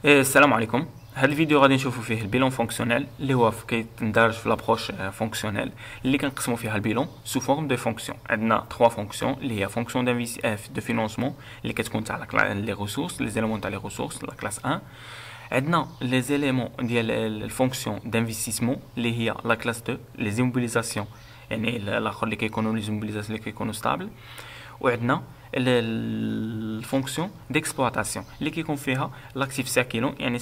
السلام عليكم. هذا الفيديو غادي نشوفوا فيه البيلون فونكسيونيل اللي هو كيندرج في لابروش فونكسيونيل اللي كنقسموا فيها البيلون سو فورم دو فونكسيون. عندنا 3 فونكسيون اللي هي فونكسيون دو فينونسمون اللي كتكون تاع لي ريسورس لي زيليمون تاع لي ريسورس لا كلاس 1. عندنا لي زيليمون ديال الفونكسيون دانفستيسمون اللي هي لا كلاس 2 لي زيموبيليزاسيون، يعني الاخر اللي كيكونوا لي زيموبيليزاسيون اللي كيكونوا ستابل. وعندنا الفونكسيون ديكسبلواتاسيون اللي كيكون فيها لاكتيف ساكيلون، يعني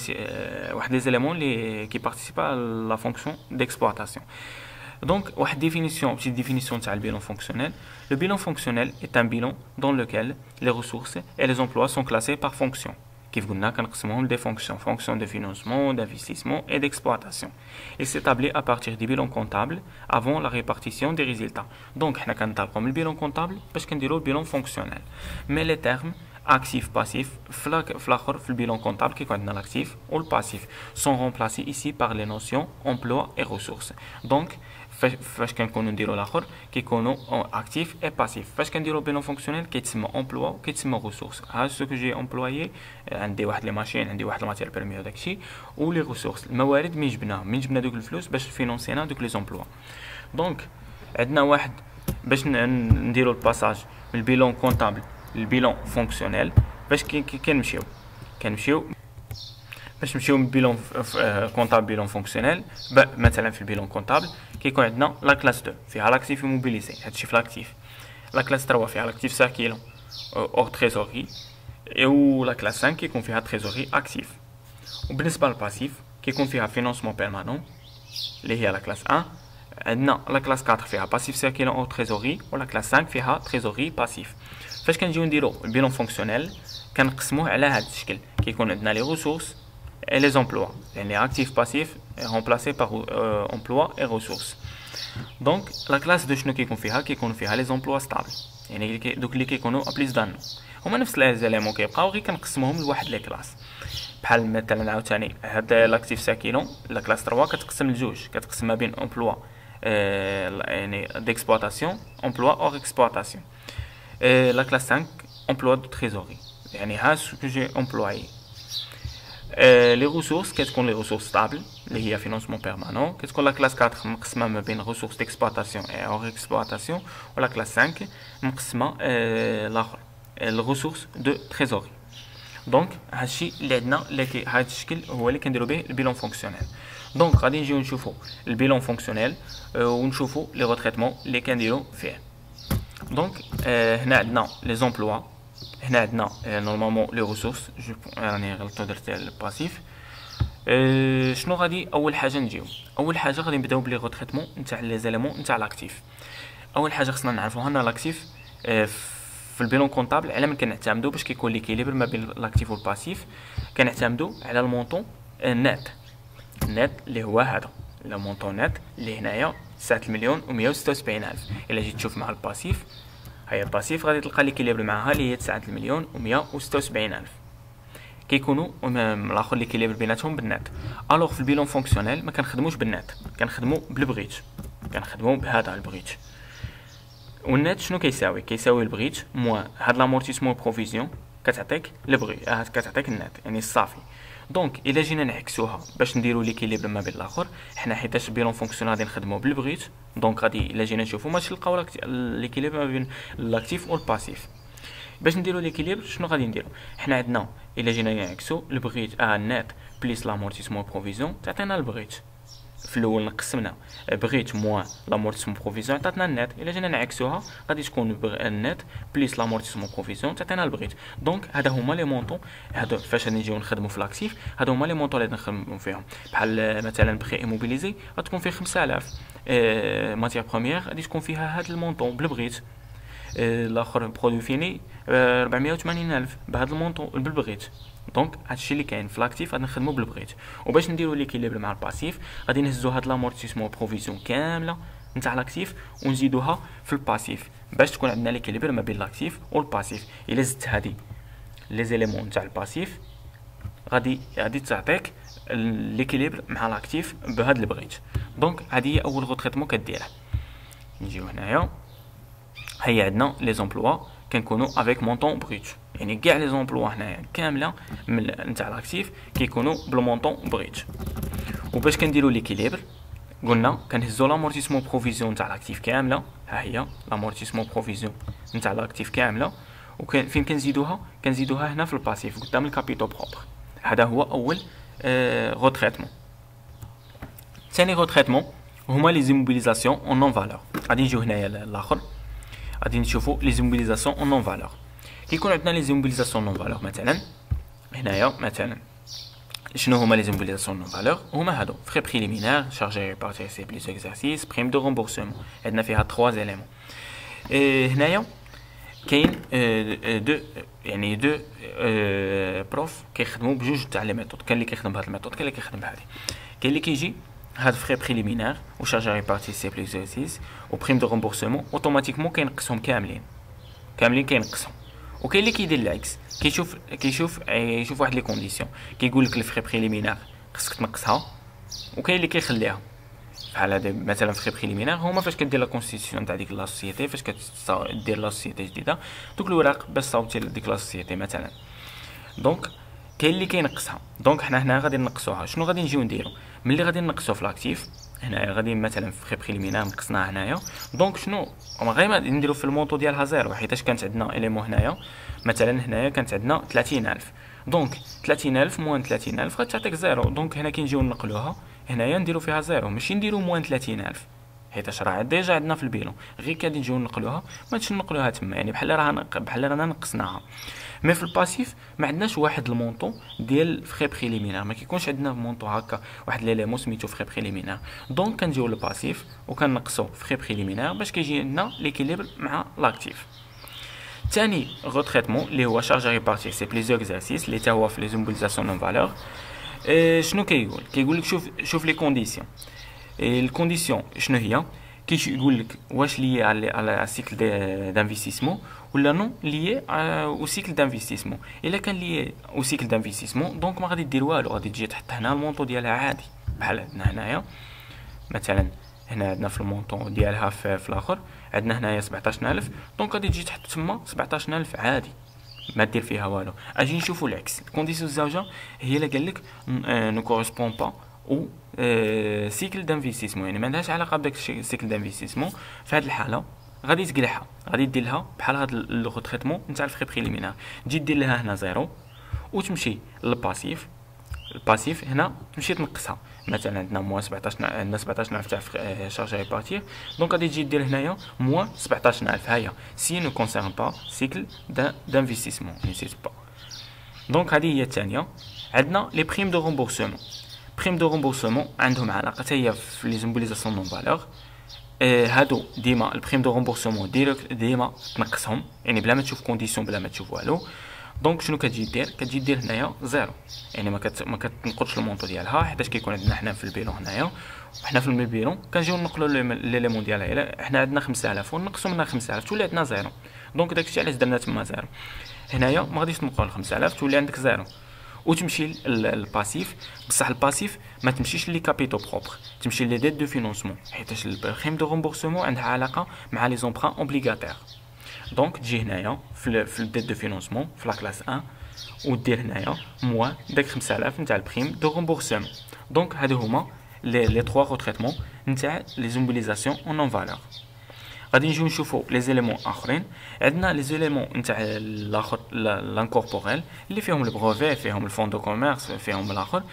واحد لي زيليمون اللي كيبارتيسيبا لا فونكسيون ديكسبلواتاسيون. دونك واحد ديفينيسيون بتيت ديفينيسيون تاع البيلون فونكسيونيل. Le bilan fonctionnel est un bilan dans lequel les ressources et les emplois sont classés par fonction. كيف قلنا كنقسموهم دي فونكسيون، فونكسيون دو فينانسمون، d'investissement et d'exploitation. Il s'établit à partir du bilan comptable avant la répartition des résultats. Donc حنا كنطلقوا من البيلون كونطابل باش كنديروا البيلون فونكسيونيل. مي لي تيرم actif passif في الاخر في البيلون كونطابل كيكون عندنا لاكتيف و الباسيف sont remplacés ici par les notions emploi et ressources. Donc فاش كنكونوا نديروا الاخر كيكونوا اكتيف اي باسيف. فاش كنديروا بيلون فونكسيونيل كيتسمى امبلوا وكيتسمى ريسورس. ها سو كو جي امبلويي، عندي واحد لي ماشين، عندي واحد الماتير بريمي وداكشي، و لي ريسورس الموارد من جبنا دوك الفلوس باش فينونسينا دوك لي زومبلوا. دونك عندنا واحد باش نديروا الباساج من البيلون كونطابل للبيلون فونكسيونيل. باش كنمشيو باش نمشيو من بيلون كونطابل بيلون فونكسيونيل. مثلا في البيلون كونطابل كيكون عندنا لا كلاس 2 فيها لاكتيف موبيليزي، هادشي في لاكتيف. لا كلاس 3 فيها لاكتيف ساكيلون اور تريزوري، و لا كلاس 5 كيكون فيها تريزوري اكتيف. وبالنسبه للباسيف كيكون فيها فينانسمون بيرمانون اللي هي لا كلاس 1. عندنا لا كلاس 4 فيها باسيف ساكيلون اور تريزوري، ولا كلاس 5 فيها تريزوري باسيف. فاش كنجيو نديرو البيلون فونكسيونيل كنقسموه على هذا الشكل، كيكون عندنا لي ريسورس et les emplois, les actifs passifs remplacés par emploi et ressources. Donc la classe de شنو كيكون فيها les emplois stables، يعني دوك اللي كيكونوا بليس دان هما نفس لي زيليمون كيبقاو غير كنقسموهم لواحد لي كلاس. بحال مثلا عاوتاني هاد لاكتيف ساكيلون لا كلاس 3 كتقسم لجوج، كتقسم ما بين emploi يعني d'exploitation emploi hors exploitation. La classe 5 emploi de trésorerie، يعني ها ce que j'ai employé. Les ressources كتكون les ressources stables اللي هي financement permanent. كتكون la classe 4 مقسمه ما بين ressources d'exploitation et hors exploitation، و la classe 5 مقسمه الاخر ressources de trésorerie. دونك هادشي اللي عندنا هاد الشكل هو اللي كنديروا به البيلون فونكسيونيل. دونك غادي نجيو نشوفوا البيلون فونكسيونيل ونشوفوا لي غوتريتمون اللي كنديروا فيه. دونك هنا عندنا لي زومبلوا، هنا عندنا نورمالمون لي ريسورس، راني غلطت درت الباسيف. شنو غادي اول حاجه غادي نبداو بلي غوتريتمون نتاع لي زيليمون نتاع لاكتيف. اول حاجه خصنا نعرفوها ان لاكتيف في البيلون كونطابل على من كنعتمدوا باش كيكون ليكيليبر ما بين لاكتيف والباسيف. كنعتمدوا على المونطون نت اللي هو هذا لو مونطون نت اللي هنايا 9,176,000. الا جيت تشوف مع الباسيف، هي الباسيف غادي تلقى ليكيليبر معها اللي هي 9,176,000. كيكونوا الاخر ليكيليبر بيناتهم بالنت. الوغ في البيلون فونكسيونيل ما كنخدموش بالنت، كنخدموا بالبريتش، كنخدموا بهذا البريتش. والنت شنو كيساوي البريتش موان هاد لامورتيسمون بروفيزيون كتعطيك كتعطيك النت، يعني الصافي. دونك الا جينا نعكسوها باش نديروا ليكيليبر ما بين الاخر، حنا حيتاش البيلون فونكسيونيل غادي نخدموا بالبريتش، دونك غادي الا جينا نشوفوا ماشي نلقاو ليكيليبر ما بين الاكتيف والباسيف. باش نديروا ليكيليبر شنو غادي نديروا؟ حنا عندنا الا جينا نعكسوا البريتش النت بليس لامورتيسمون بروفيزيون تعطينا البريتش. في الاول قسمنا بريتش موان لامورتيسمون بروفيزيون عطاتنا النت. الا جينا نعكسوها غادي تكون النت بليس لامورتيسمون بروفيزيون تعطينا البريتش. دونك هذا هما لي مونطون، هادو فاش نجيو نخدموا في لاكتيف هادو هما لي مونطون اللي نخدموا فيهم. بحال مثلا بخي ايموبيليزي غتكون فيه 5000 ماتير بروميير غادي تكون فيها هاد المونطون بالبريتش. الاخر برودوي فيني 480,000 بهذا المونطون بالبريتش. دونك هادشي اللي كاين في لاكتيف غادي نخدموا بالبريتش. وباش نديروا ليكيليبر مع الباسيف غادي نهزوا هاد لامورتيسمون بروفيزيون كامله نتاع لاكتيف ونزيدوها في الباسيف باش تكون عندنا ليكيليبر ما بين لاكتيف والباسيف. الا زدت هادي لي زيليمون نتاع الباسيف غادي تعطيك ليكيليبر مع لاكتيف بهاد البريتش. دونك هادي هي اول غوتريتمون كديرها. نجيو هنايا هيا عندنا لي زومبلوا كنكونوا افيك مونطون بروت، يعني كاع لي زومبلوا هنايا كامله من نتاع لاكتيف كيكونوا بالمونطون بروت. وباش كنديروا ليكيليبر قلنا كنهزوا لامورتيسمون بروفيزيون نتاع لاكتيف كامله، ها هي لامورتيسمون بروفيزيون نتاع لاكتيف كامله، وكان فين كنزيدوها هنا في الباسيف قدام الكابيتو بروبر. هذا هو اول غوتريتمون. ثاني غوتريتمون هما لي زيموبيليزاسيون اون نون فالور. غادي نجيو هنايا الاخر غادي نشوفوا لي زيموبيليزاسيون اون نون فالور. كيكون عندنا لي زيموبيليزاسيون نون فالور مثلا هنايا، مثلا شنو هما لي زيموبيليزاسيون نون فالور؟ هما هادو فري بريليمينير شارجي ريبارتي سي بليس اكزرسيس بريم دو رومبورسمون. عندنا فيها 3 زيليمون. هنايا كاين دو بروف كيخدموا بجوج تاع لي ميثود. كاين اللي كيخدم بهاد الميثود، كاين اللي كيخدم بهادي. كاين اللي كيجي هاد فري بريليمينير و شارجي ريبارتي سي بليس اكزرسيس و بريم دو رومبورسمون اوتوماتيكمون كينقصهم كاملين كينقصهم. وكاين اللي كيدير العكس، يشوف واحد لي كونديسيون كيقول لك الفري بريليمينير خصك تنقصها، وكاين اللي كيخليها بحال هذا. مثلا فري بريليمينير هما فاش كدير لا كونستيتيسيون تاع ديك لا سوسيتي، فاش كدير لا سوسيتي جديده دوك الوراق باش صاوبتي ديك لا سوسيتي مثلا. دونك كاين اللي كينقصها. دونك حنا هنا غادي نقصوها. شنو غادي نجيو نديرو ملي غادي نقصو في لاكتيف؟ هنايا غادي مثلا فري بريليمينير نقصناها هنايا. دونك شنو غير نديرو في المونطو ديالها زيرو، حيتاش كانت عندنا اليمون هنايا. مثلا هنايا كانت عندنا 30000، دونك 30000 موان 30000 غتعطيك زيرو. دونك هنا كنجيو نقلوها هنايا نديرو فيها زيرو، ماشي نديرو موان 30000 حيتاش راه ديجا عندنا في البيلون. غير كادي نجيو نقلوها، ما تش نقلوها تما، يعني بحال رانا نقصناها. مي في الباسيف ما عندناش واحد المونطو ديال فري بريليمينير، ما كيكونش عندنا مونطو هكا واحد ليليمون سميتو فري بريليمينير. دونك كنجيو للباسيف وكنقصو فري بريليمينير باش كيجي لنا ليكيليبر مع لاكتيف. ثاني غوتريتمون اللي هو شارج ريبارتي سي بليزيور اكزرسيس اللي تا هو في لي زومبيليزاسيون نون فالور. شنو كيقول لك شوف لي كونديسيون. الكونديسيون شنو هي؟ كيقول لك واش ليي على سيكل دانفيستيسمون ولا نو ليي او سيكل دانفيستيسمون. الا كان ليي او سيكل دانفيستيسمون دونك ما غادي دير والو، غادي تجي تحط هنا المونطو ديالها عادي بحال عندنا هنايا. مثلا هنا عندنا في المونطون ديالها في الاخر عندنا هنايا 17000، دونك غادي تجي تحط تما 17000 عادي ما دير فيها والو. اجي نشوفوا العكس. الكونديسيون الزوجه هي اللي قال لك نو كورسبون با او سيكل دانفيستيسمون، يعني ما عندهاش علاقه بداك السيكل دانفيستيسمون. في هذه الحاله غادي تقلعها، غادي دير لها بحال هذا الغوتريتمون نتاع الفري بريليمينير، تجي دير لها هنا زيرو وتمشي للباسيف. الباسيف هنا تمشي تنقصها. مثلا عندنا موان 17، عندنا 17000 تاع شارج ريبارتير، دونك غادي تجي دير هنايا موان 17000. هيا سي نو كونسيرن با سيكل دانفيستيسمون نسيت با. دونك هذه هي الثانيه. عندنا لي بريم دو رومبورسمون. بريم دو رومبورسمون عندهم علاقه هي في لي زومبيليزاسيون نون فالور. هادو ديما البريم دو رومبورسمون ديما تنقصهم، يعني بلا ما تشوف كونديسيون بلا ما تشوف والو. دونك شنو كتجي دير هنايا زيرو، يعني ما كتنقصش المونطو ديالها، حيتاش كيكون عندنا حنا في البيلون هنايا. وحنا في البيلون كنجيو نقلو ليليمون ديالها. الا حنا عندنا 5000 ونقصو منها 5000 تولي عندنا زيرو. دونك داكشي علاش درنا تما زيرو. هنايا ما غاديش تنقلو ل 5000 تولي عندك زيرو وتمشي للباسيف. بصح الباسيف ما تمشيش لي كابيتو بروبر، تمشي لي ديت دو فينونسمون، حيتاش البريم دو رومبورسمون عندها علاقه مع لي زومبران اوبليغاتير. دونك تجي هنايا في الديت دو فينونسمون في لا كلاس 1 ودير هنايا موان داك 5000 نتاع البريم دو رومبورسمون. دونك هادو هما لي 3 غوتريتمون نتاع لي زومبيليزاسيون اون نون فالور. غادي نجيو نشوفوا لي زيليمون اخرين. عندنا لي زيليمون نتاع الاخر لانكوربوريل اللي فيهم البروفي، فيهم الفون دو كوميرس، فيهم الاخر.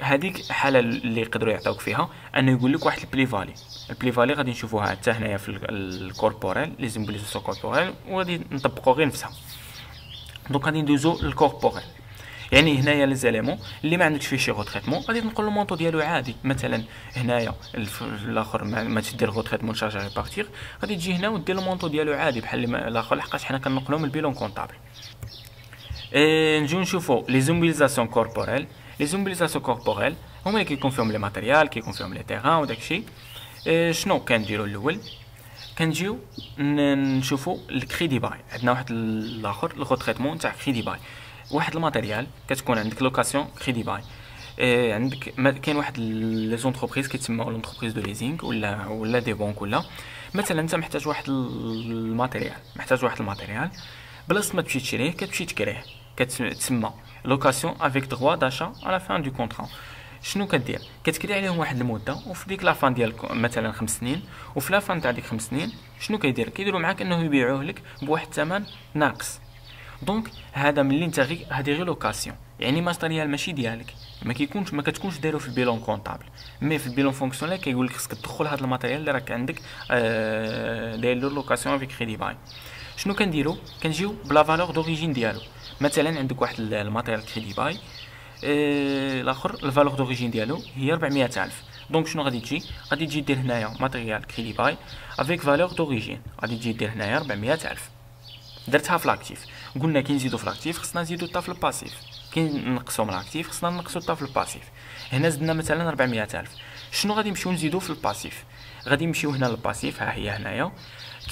هذيك حاله اللي يقدروا يعطيوك فيها انه يقول لك واحد البلي فالي غادي نشوفوها حتى هنايا في الكوربوريل لي زومبيليزاسيون كوربوريل، وغادي نطبقوا غير نفسها. دونك غادي ندوزو للكوربوريل. يعني هنايا لي زيليمون اللي ما عندكش فيه شي غوتريتمون غادي تنقل المونطو ديالو عادي. مثلا هنايا الاخر ما تدير غوتريتمون شارج ريبارتير، غادي تجي هنا ودير المونطو ديالو عادي بحال الاخر، لحقاش حنا كنقلو من البيلون كونطابل. نجيو نشوفو لي زومبيليزاسيون كوربوريل. لي زومبيليزاسيون كوربوريل هما اللي كيكون فيهم لي ماتيريال، كيكون فيهم لي تيران وداكشي. شنو كنديرو الاول؟ كنجيو نشوفو الكريدي باي. عندنا واحد الاخر الغوتريتمون تاع كريدي باي. واحد الماتيريال كتكون عندك لوكاسيون كريدي باي. عندك كاين واحد لي زونتربريز كيتسموا لونتربريز دو ليزينغ ولا دي بونك ولا مثلا انت محتاج واحد الماتيريال، بلاصه ما تمشي تشريه كتمشي تكريه، كتسمى لوكاسيون افيك دغوا داشا على فان دو كونطرا. شنو كدير؟ كتكري عليهم واحد المده، وفي ديك لافان ديال مثلا 5 سنين، وفي لافان تاع ديك 5 سنين شنو كيديروا معاك انه يبيعوه لك بواحد الثمن ناقص. دونك هذا ملي انت هذه غير لوكاسيون، يعني ماتيريال ماشي ديالك، ما كتكونش دايرو في البيلون كونطابل، مي في البيلون فونكسيونيل كيقول لك خصك تدخل هذا الماتيريال اللي راك عندك داير له لوكاسيون افيك كريدي باي. شنو كنجيو بلا فالور دوريجين ديالو. مثلا عندك واحد الماتيريال كريدي باي، الاخر الفالور دوريجين ديالو هي 400,000. دونك شنو غادي تجي دير هنايا ماتيريال كريدي باي افيك فالور دوريجين، غادي تجي دير هنايا 400,000. درتها في لاكتيف. قلنا كي نزيدو في لاكتيف خصنا نزيدو حتى في الباسيف، كي نقصو من لاكتيف خصنا نقصو حتى في الباسيف. هنا زدنا مثلا 400,000. شنو غادي نمشيو نزيدو في الباسيف؟ غادي نمشيو هنا للباسيف، ها هي هنايا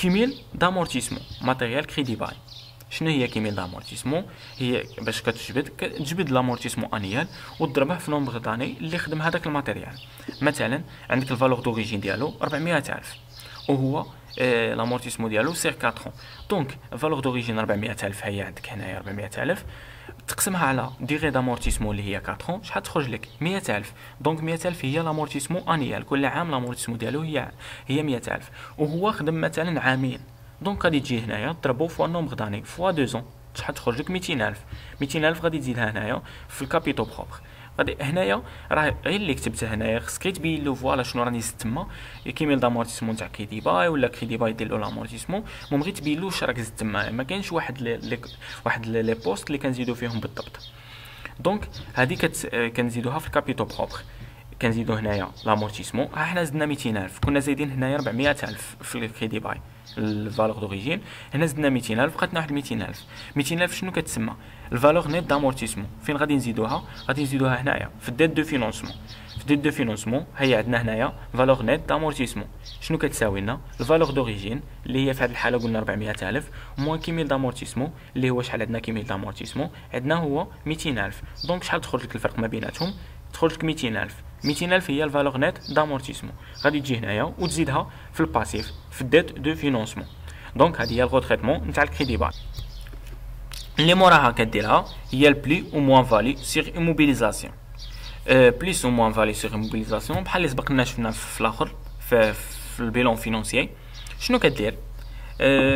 كيميل دامورتيسمون ماتيريال كريدي باي. شنو هي كيميل دامورتيسمون؟ هي باش كتجبد لامورتيسمون انيال وتضربه في نومبر داني اللي خدم هذاك الماتيريال. مثلا عندك الفالور دوريجين ديالو 400,000 وهو لامورتيسمون ديالو سير 4 دونك الفالور دوريجين 400,000 هي عندك هنايا 400,000 تقسمها على ديغي دامورتيسمون اللي هي 4 شحال تخرج لك 100,000. دونك 100,000 هي لامورتيسمون انيال، كل عام لامورتيسمون ديالو هي 100,000 وهو خدم مثلا عامين. دونك غادي تجي هنايا تضربو فوا نومبر داني فوا 2 شحال تخرج لك 200,000. 200,000 غادي تزيدها هنايا في الكابيتو بروبر. غادي هنايا راه غير اللي كتبته هنايا خصك تبين له فوالا شنو راني زدت تما كيميل دامورتيسمون تاع كريدي باي ولا كريدي باي دير له لامورتيسمون. المهم غير تبين له واش راك زدت تما، ما كاينش واحد لي بوست اللي كنزيدو فيهم بالضبط. دونك هذه كنزيدوها في الكابيتو بروبر. كنزيدو هنايا لامورتيسمون، ها حنا زدنا 200,000 كنا زايدين هنايا 400,000 في الكريدي باي الفالور دوريجين، هنا زدنا 200,000 بقاتنا واحد 200,000. 200,000 شنو كتسمى؟ الفالور نيت دامورتيسمون. فين غادي نزيدوها؟ غادي نزيدوها هنايا في الديت دو فينونسمون. في الديت دو فينونسمون هي عندنا هنايا فالور نيت دامورتيسمون. شنو كتساوي لنا؟ الفالور دوريجين اللي هي في هذه الحاله قلنا 400,000 موان كيميل دامورتيسمون اللي هو شحال عندنا كيميل دامورتيسمون عندنا هو 200,000. دونك شحال تخرج لك الفرق ما بيناتهم؟ تخرج لك 200,000. 200,000 هي الفالور نيت دامورتيسمون. غادي تجي هنايا وتزيدها في الباسيف في الديت دو فينونسمون. دونك هذه هي الغوتريتمون نتاع الكريدي باي. اللي موراها كديرها هي البلي او موان فالي سيغ ايموبيليزاسيون. بليس او موان فالي سيغ ايموبيليزاسيون بحال اللي سبقنا شفنا في الاخر في البيلون فينونسيي. شنو كدير؟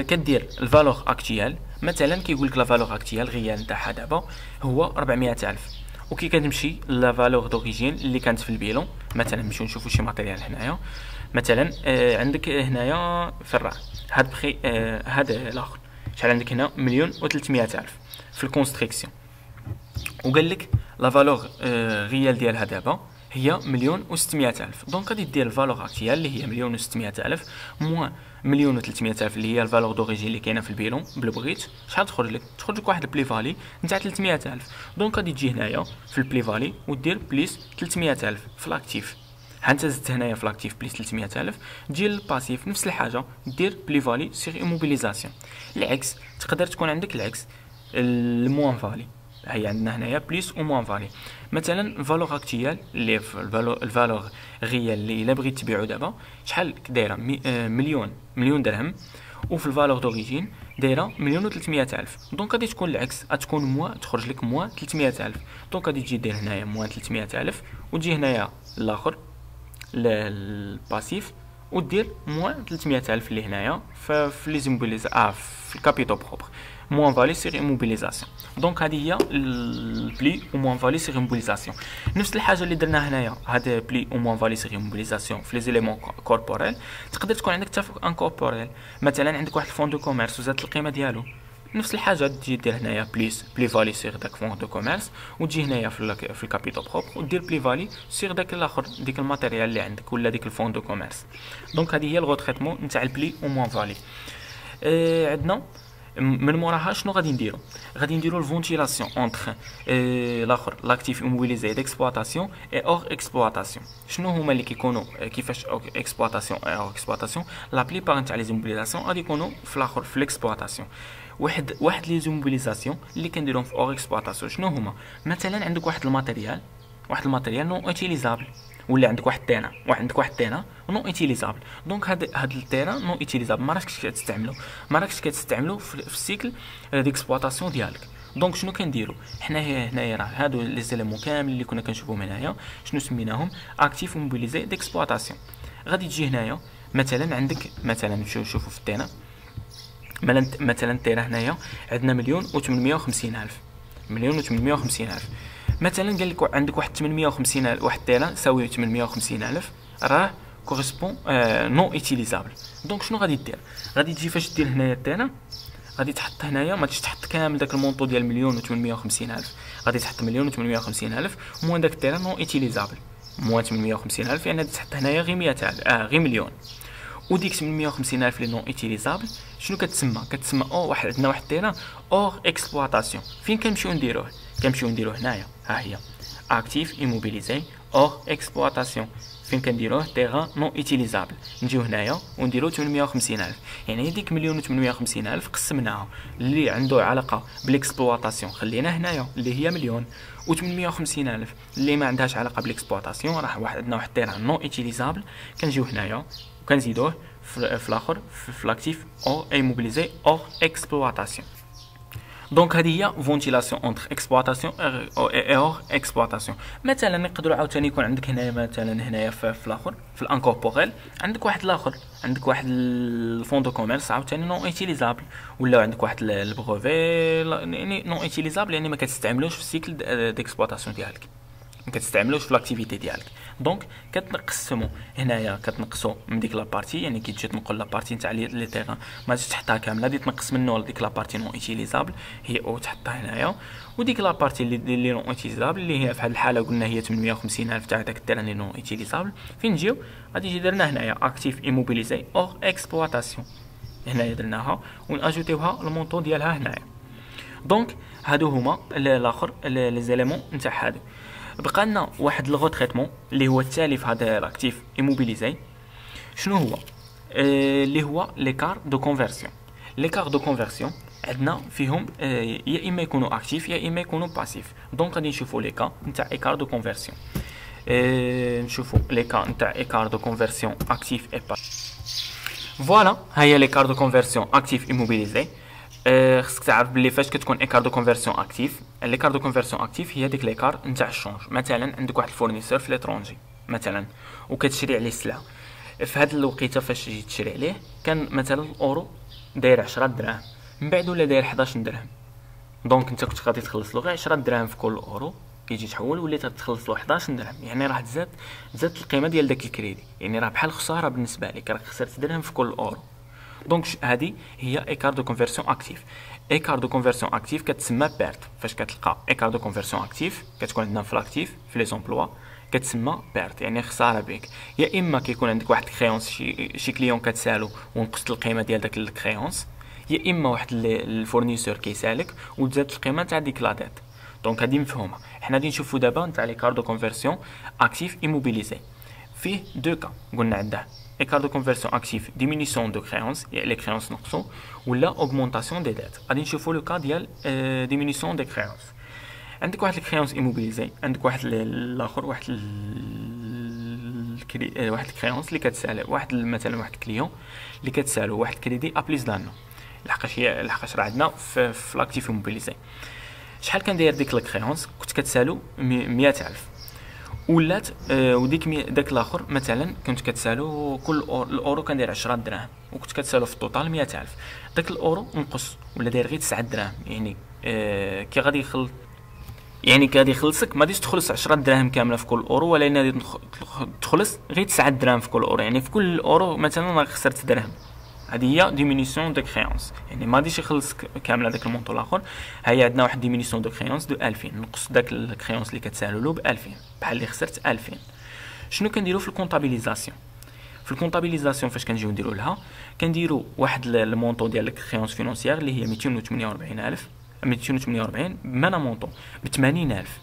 كدير الفالور اكتيال. مثلا كيقول لك لا فالور اكتيال غيال نتاعها دابا هو 400,000 وكي كتمشي لا فالور دوريجين اللي كانت في البيلون. مثلا نمشيو نشوفوا شي ماتيريال هنايا. مثلا عندك هنايا في الراه هاد بخي هاد الاخر شحال عندك هنا 1,300,000 في الكونستركسيون، وقال لك لا فالور ريال ديالها دابا هي 1,600,000. دونك غادي دير الفالور اكتيال اللي هي 1,600,000 موان 1,300,000 اللي هي الفالور دوريجين اللي كاينه في البيلون بالبغيت. شحال تخرج لك واحد البلي فالي نتاع 300,000. دونك غادي تجي هنايا في البلي فالي ودير بليس 300,000 في الاكتيف. ها انت زدت هنايا في الاكتيف بليس 300,000. تجي للباسيف نفس الحاجه دير بلي فالي سيغ ايموبيليزاسيون. العكس تقدر تكون عندك العكس الموان فالي. هي عندنا هنايا بليس او موان فالي. مثلا فالور اكتيال اللي في الفالور غيال اللي الا بغيت تبيعو دابا شحال دايره مليون درهم، وفي الفالور دوريجين دايره 1,300,000. دونك غادي تكون العكس، غتكون موان تخرج لك موان 300,000. دونك غادي تجي دير هنايا موان 300,000 وتجي هنايا الاخر الباسيف ودير موان 300,000 اللي هنايا في لي زيموبيليز في الكابيتو بروبر موان فالي سيغ ايموبيليزاسيون. دونك هذه هي البلي او موان فالي سيغ ايموبيليزاسيون. نفس الحاجه اللي درنا هنايا هذا بلي او موان فالي سيغ ايموبيليزاسيون في لي زيليمون كوربوريل. تقدر تكون عندك حتى ان كوربوريل. مثلا عندك واحد الفون دو كوميرس وزادت القيمه ديالو، نفس الحاجه تجي دير هنايا بلي فالي سيغ داك فون دو كوميرس وتجي هنايا في الكابيتو بروبر ودير بلي فالي سيغ داك الاخر ديك الماتيريال اللي عندك ولا ديك الفون دو كوميرس. دونك هذه هي الغوتريتمون نتاع البلي او موان فالي. عندنا من موراها شنو غادي نديرو؟ غادي نديرو الفونتيلاسيون اونتر الاخر لاكتيف اموبيليزي ديكسبلواتاسيون اي اور اكسبلواتاسيون. شنو هما اللي كيكونوا كيفاش اكسبلواتاسيون اي اور اكسبلواتاسيون؟ لا بليبار نتاع لي زوموبيليزاسيون غادي يكونوا في الاخر في الاكسبلواتاسيون. واحد لي زوموبيليزاسيون اللي كنديرهم في اور اكسبلواتاسيون شنو هما؟ مثلا عندك واحد الماتيريال واحد الماتيريال نون اوتيليزابل، ولا عندك واحد التيران نون اوتيليزابل. دونك هاد التيران نون اوتيليزابل ما راكش كتستعملو في السيكل ديكسبلوطاسيون ديالك. دونك شنو كنديرو هنايا راه هادو لي زيليمون كاملين اللي كنا كنشوفوهم هنايا شنو سميناهم اكتيف موبيليزي ديكسبلوطاسيون. غادي تجي هنايا مثلا عندك مثلا نشوفوا في التيران مثلا التيران هنايا عندنا 1,850,000 1,850,000 مثلا قال لك عندك واحد 850,000 واحد التيران ساوي 850,000 راه كوريسبون نون اوتيليزابل. دونك شنو غادي دير؟ غادي تجي فاش دير هنايا التيران غادي تحط هنايا ما تحط كامل داك المونطو ديال 1,850,000 غادي تحط 1,850,000 موان داك التيران نون اوتيليزابل موان 850,000 يعني غادي تحط هنايا غير 100,000 غير مليون. وديك 850,000 لي نون اوتيليزابل شنو كتسمى عندنا واحد التيران اور اكسبلوطاسيون. فين كنمشيو نديروه هنايا ها هي اكتيف ايموبيليزي اور اكسبلوطاسيون. فين كنديروه تيران نون اوتيليزابل. نجيو هنايا ونديرو 850,000 يعني هذيك 1,850,000 قسمناها اللي عنده علاقه بالاكسبلوطاسيون خلينا هنايا اللي هي مليون، و850,000 اللي ما عندهاش علاقه بالاكسبلوطاسيون راه عندنا واحد التيران نون اوتيليزابل كنجيو هنايا وكنزيدوه في الاخر في لاكتيف او ايموبيليزي اور اكسبلوطاسيون. دونك هذه هي فونتيلاسيون اونتر اكسبلوطاسيون اور اكسبلوطاسيون. مثلا نقدروا عاوتاني يكون عندك هنايا مثلا هنايا في الاخر في الانكوربوريل عندك واحد الاخر عندك واحد الفون دو كوميرس عاوتاني نون اوتيليزابل، ولا عندك واحد البروفي يعني نون اوتيليزابل يعني ما كتستعملوش في السيكل ديكسبلوطاسيون ديالك، ما كتستعملوش في لاكتيفيتي ديالك. دونك كتنقسموا هنايا كتنقصوا من ديك لابارتي يعني كي تجي تنقل لابارتي نتاع لي تيران ما تجيش تحطها كامله دي تنقص منه لديك لابارتي نون اوتيليزابل هي او تحطها هنايا، وديك لابارتي اللي نون اوتيليزابل اللي هي في هذه الحاله قلنا هي 850,000 تاع داك التيران اللي نون اوتيليزابل. فين نجيو غادي يجي درنا هنايا اكتيف ايموبيليزي اور اكسبلوطاسيون هنايا درناها وناجوتيوها المونطون ديالها هنايا. دونك هادو هما الاخر لي زيليمون نتاع هادو. بقى لنا واحد لو تريتمون اللي هو التالي في هذا لاكتيف ايموبيليزي. شنو هو اللي هو ليكار دو كونفرسيون. ليكار دو كونفرسيون عندنا فيهم يا اما يكونوا اكتيف يا اما يكونوا باسيف. دونك غادي نشوفوا لي كا نتاع ايكار دو كونفرسيون. نشوفوا لي كا نتاع ايكار دو كونفرسيون اكتيف اي باسيف. فوالا هي ليكار دو كونفرسيون اكتيف ايموبيليزي. خصك تعرف بلي فاش كتكون ايكار دو كونفرسيون اكتيف ليكار دو كونفرسيون اكتيف هي ديك ليكار نتاع الشونج. مثلا عندك واحد الفورنيسور في ليترونجي مثلا وكتشري عليه السلعه في هاد الوقيته فاش تجي تشري عليه كان مثلا الاورو داير 10 دراهم من بعد ولا داير 11 درهم. دونك انت كنت غادي تخلص له غير 10 دراهم في كل اورو كيجي تحول وليت تخلص له 11 درهم يعني راه تزادت القيمه ديال داك الكريدي يعني راه بحال خساره بالنسبه لك راك خسرت درهم في كل اورو. دونك هذه هي ايكار دو كونفرسيون اكتيف. ايكار دو كونفرسيون اكتيف كتسمى بيرت. فاش كتلقى ايكار دو كونفرسيون اكتيف كتكون عندنا في الاكتيف في لي زومبلوا كتسمى بيرت يعني خساره بك. يا اما كيكون عندك واحد الكريونس شي كليون كتسالو ونقصت القيمه ديال داك الكريونس، يا اما واحد الفورنيسور كيسالك وتزادت القيمه تاع ديك لا ديت. دونك هذه مفهومه. حنا غادي نشوفوا دابا نتاع ليكار دو كونفرسيون اكتيف ايموبيليزي فيه دو كا. قلنا عنده écart de conversion actif diminution de créances les créances نقصوا ولا augmentation des dettes. غادي نشوفوا لو كا ديال diminution des créances. عندك واحد الكريونس ايموبيليزي عندك واحد الاخر واحد الكريونس اللي كتسال واحد مثلا واحد الكليون اللي كتسالو واحد الكريدي ابليس دانو لحقاش راه عندنا في لاكتيف ايموبيليزي شحال كان داير ديك الكريونس كنت كتسالو 100,000 ولات وديك داك الاخر مثلا كنت كتسالو كل الاورو كان داير 10 دراهم وكنت كتسالو في التوتال 100,000 داك الاورو نقص ولا داير غير 9 دراهم يعني كي غادي يخلصك ما غاديش تخلص 10 دراهم كامله في كل اورو ولا غادي تخلص غير 9 دراهم في كل اورو يعني في كل اورو مثلا راك خسرت درهم. هذه هي ديمينيسيون دو كريونس يعني ما غاديش يخلصك كامله داك المونطو الاخر. هيا عندنا واحد ديمينيسيون دو كريونس دو 2000 نقص داك الكريونس اللي كتسالو له ب 2000 بحال اللي خسرت 2000. شنو كنديرو في الكونطابيليزاسيون؟ في الكونطابيليزاسيون فاش كنجيو نديرو لها كنديرو واحد المونطو ديال الكريونس فينونسيير اللي هي 248 بمانا مونطو ب 80,000.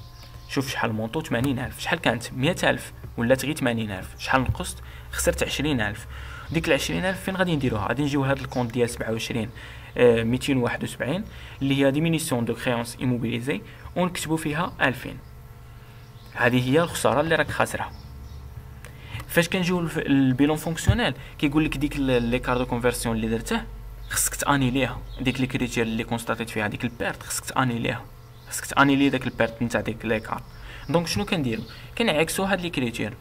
شوف شحال المونطو 80,000 شحال كانت 100,000 ولات غير 80,000 شحال نقصت خسرت 20,000. ديك ال 20,000 فين غادي نديروها؟ غادي نجيو لهاد الكونط ديال 27 271 اللي هي ديمينيسيون دو كريونس ايموبيليزي ونكتبوا فيها 2000. هذه هي الخساره اللي راك خاسرها. فاش كنجيو البيلون فونكسيونيل كيقول لك ديك ليكار دو كونفرسيون اللي درته خصك تانيليها، ديك لي كريتير اللي كونستاتيت فيها ديك البيرت خصك تانيليها، خصك تانيلي داك البيرت نتاع ديك ليكار. دونك شنو كنديرو؟ كنعكسو هاد لي كريتير.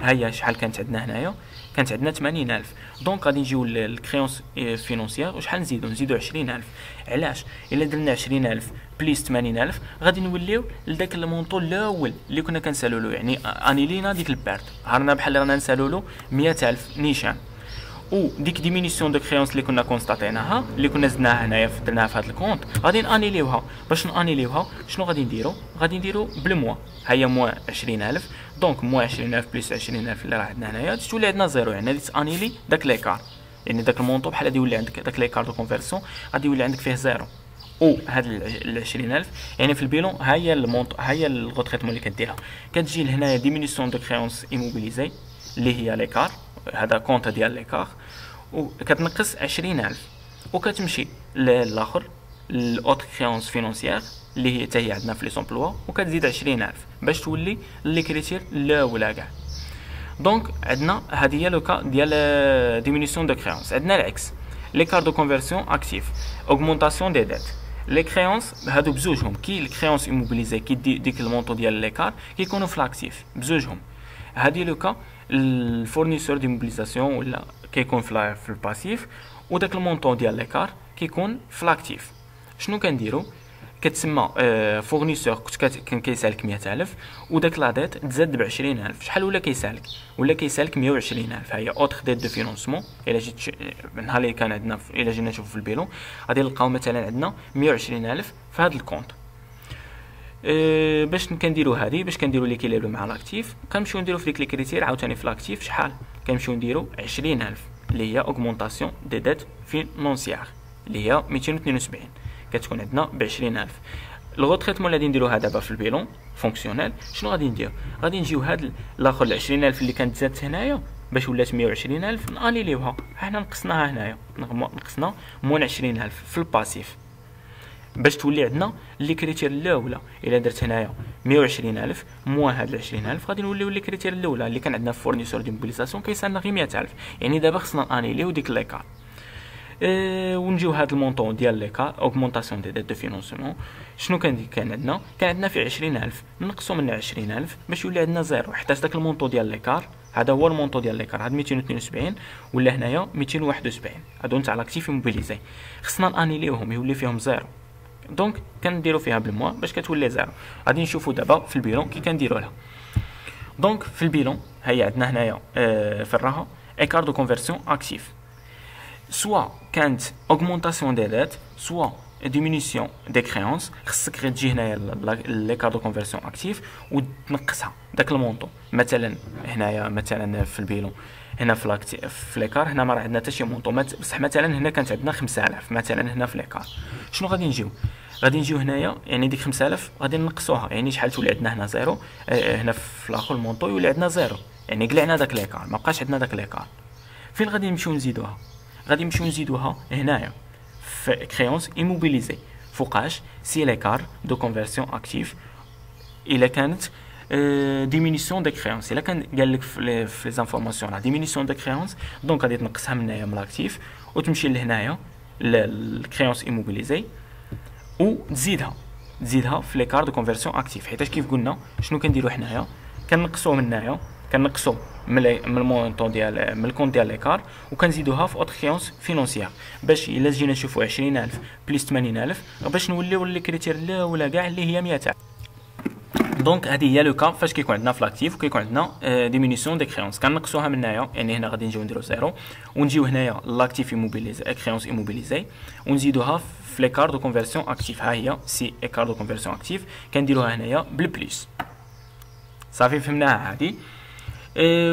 هيا شحال كانت عندنا هنايا؟ كانت عندنا 80000. دونك غادي نجيو للكريونس فينونسيير وشحال نزيدو 20000. علاش؟ الا درنا 20000 بليس 80000 غادي نوليو لداك المونطو الاول اللي كنا كنسالو له، يعني انيلينا ديك البيرت، هارنا بحال رانا نسالو له 100000 نيشان. و ديك ديمينيسيون دو كريونس اللي كنا كونستاتيناها اللي كنا زدناها هنايا درناها في هذا الكونط غادي نانيليوها. باش نانيليوها شنو غادي نديرو بالموا. هيا موا 20000. دونك موا 20000 بلس 20000 اللي راه عندنا هنايا تولي عندنا زيرو، يعني غادي تانيلي داك ليكار، يعني داك المونطو بحال غادي يولي عندك داك ليكار دو كونفرسيون غادي يولي عندك فيه زيرو. او هاد ال 20000 يعني في البيلون ها هي المونطو، ها هي الغوتريتمون اللي كديرها. كتجي لهنايا ديمينيسيون دو كريونس ايموبيليزي اللي هي ليكار، هذا كونط ديال ليكار، وكتنقص 20000 وكتمشي للاخر الاوتر كريونس فينونسيير اللي هي حتى هي عندنا في لي سومبلوا وكتزيد 20000 باش تولي لي كريتير الاولى كاع. دونك عندنا هذه هي لو كا ديال ديمينيسيون دو كريونس. عندنا العكس ليكار دو كونفرسيون اكتيف اوغمونطاسيون دي ديت. لي كريونس هادو بزوجهم كي الكريونس ايموبيليزي كي ديك المونطو ديال ليكار كيكونوا في لاكتيف بزوجهم. هذه لو كا الفورنيسور ديموبيليزاسيون ولا كيكون في الباسيف، وداك المونطون ديال ليكار كيكون في لاكتيف. شنو كنديرو؟ كتسمى فورنيسور كان كيسالك 100000 وداك لا ديت تزاد ب 20000. شحال ولا كيسالك 120000. هي اوتر ديت دو فينونسمون. الا جيت نهار اللي كان عندنا الا جينا نشوفو في البيلون غادي نلقاو مثلا عندنا 120000 في هذا الكونط. باش كنديرو هذه باش كنديرو ليكيليبر مع لاكتيف كنمشيو نديرو في ديك لي كريتير عاوتاني في لاكتيف شحال كنمشيو نديرو 20000 اللي هي اوغمونطاسيون دي ديت فينونسيير اللي هي 272 كتكون عندنا ب 20000. الغوتريتمون اللي غادي نديروها دابا في البيلون فونكسيونيل شنو غادي ندير؟ غادي نجيو هاد الاخر 20000 اللي كانت زادت هنايا باش ولات 120000 نانيليوها. حنا نقصناها هنايا نقصنا مون 20000 في الباسيف باش تولي عندنا لي كريتير الاولى. الا درت هنايا 120000 موا هاد 20000 غادي نوليو لي كريتير الاولى اللي كان عندنا في فورنيسور دي موبيليزاسيون كيسالنا غير 100000. يعني دابا خصنا انيليو ديك ليكار ونجيو هاد المونطون ديال ليكار اوغمونطاسيون دي ديت دو فينونسمون. شنو كان عندنا فيه 20000 نقصوا منها 20000 باش يولي عندنا زيرو، حيت داك المونطون ديال ليكار هذا هو المونطو ديال ليكار هاد 272 ولا هنايا 271 هادو نتاع لاكتيف موبيليزي خصنا انيليوهم يولي فيهم زيرو. دونك كنديرو فيها بالموا باش كتولي زيرو. غادي نشوفو دابا في البيلون كي كنديرو لها. دونك في البيلون هيا عندنا هنايا في الراها ايكار دو كونفرسيون اكتيف، سوا كانت اوغمونطاسيون دي ديت سوا ديمينيسيون دي كريونس. خصك غير تجي هنايا ليكار دو كونفرسيون اكتيف وتنقصها داك المونطو. مثلا هنايا مثلا في البيلون هنا في ليكار هنا ما راه عندنا حتى شي مونطو بصح مثلا هنا كانت عندنا 5000 مثلا هنا في ليكار. شنو غادي نجيو هنايا يعني ديك 5000 غادي نقصوها يعني شحال تولي عندنا هنا زيرو. هنا في الاخر المونطو يولي عندنا زيرو يعني قلعنا داك ليكار ما بقاش عندنا داك ليكار. فين غادي نمشيو نزيدوها؟ غادي نمشيو نزيدوها هنايا في كريونس ايموبيليزي فوقاش سي ليكار دو كونفرسيون اكتيف. الا كانت ديمينيسيون دي كريونس الا كان قال لك في لي زانفورماسيون راه ديمينيسيون دي كريونس دونك غادي تنقصها من هنايا من لاكتيف وتمشي لهنايا للكريونس ايموبيليزي وتزيدها في ليكار دو كونفرسيون اكتيف. حيت كيف قلنا شنو كنديرو حنايا كنقصوه من هنايا كنقصو من المونطون ديال من الكونط ديال ليكار وكنزيدوها في اوتر كريونس فينونسيير باش الا جينا نشوفو 20000 بلس 80000 باش نوليو لي كريتير الاولى كاع اللي هي 100000. دونك هذه هي لو كا فاش كيكون عندنا في لاكتيف وكيكون عندنا ديمينيسيون دي كريونس كنقصوها من هنايا يعني هنا غادي نجيو نديرو زيرو ونجيو هنايا لاكتيف ايموبيليزي كريونس ايموبيليزي ونزيدوها في ليكار دو كونفرسيون اكتيف. ها هي سي ايكار دو كونفرسيون اكتيف كنديروها هنايا بالبليس. صافي فهمناها هذه.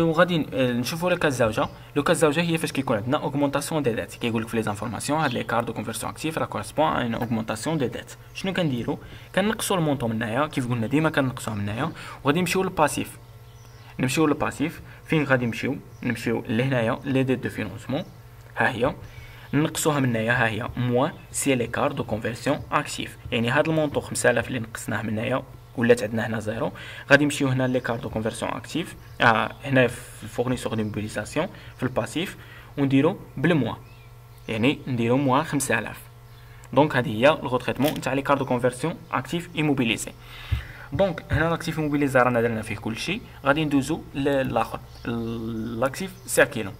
وغادي نشوفوا لك الزوجه. لو كا الزوجه هي فاش كيكون عندنا اوغمونطاسيون دي ديت كيقول لك في لي زانفورماسيون هاد ليكار دو كونفرسيون اكتيف راه كورسبون ان اوغمونطاسيون دي ديت. شنو كنديروا؟ كنقصوا المونطون من هنايا كيف قلنا ديما كنقصوها من هنايا وغادي نمشيو للباسيف. فين غادي نمشيو لهنايا لي ديت دو فينونسمون. ها هي نقصوها من هنايا. ها هي موا سي ليكار دو كونفرسيون اكتيف يعني هاد المونطون 5000 اللي نقصناه من هنايا ولات عندنا هنا زيرو، غادي نمشيو هنا لي كارت دو كونفرسيون اكتيف هنا في الفورنيسور دو موبيليزاسيون في الباسيف، ونديرو بالموا، يعني نديرو موا 5000. دونك هذه هي الغوتريتمون نتاع لي كارت دو كونفرسيون اكتيف ايموبيليزي. دونك هنا لاكتيف ايموبيليزي رانا درنا فيه كلشي، غادي ندوزو للاخر لاكتيف سيركيلون.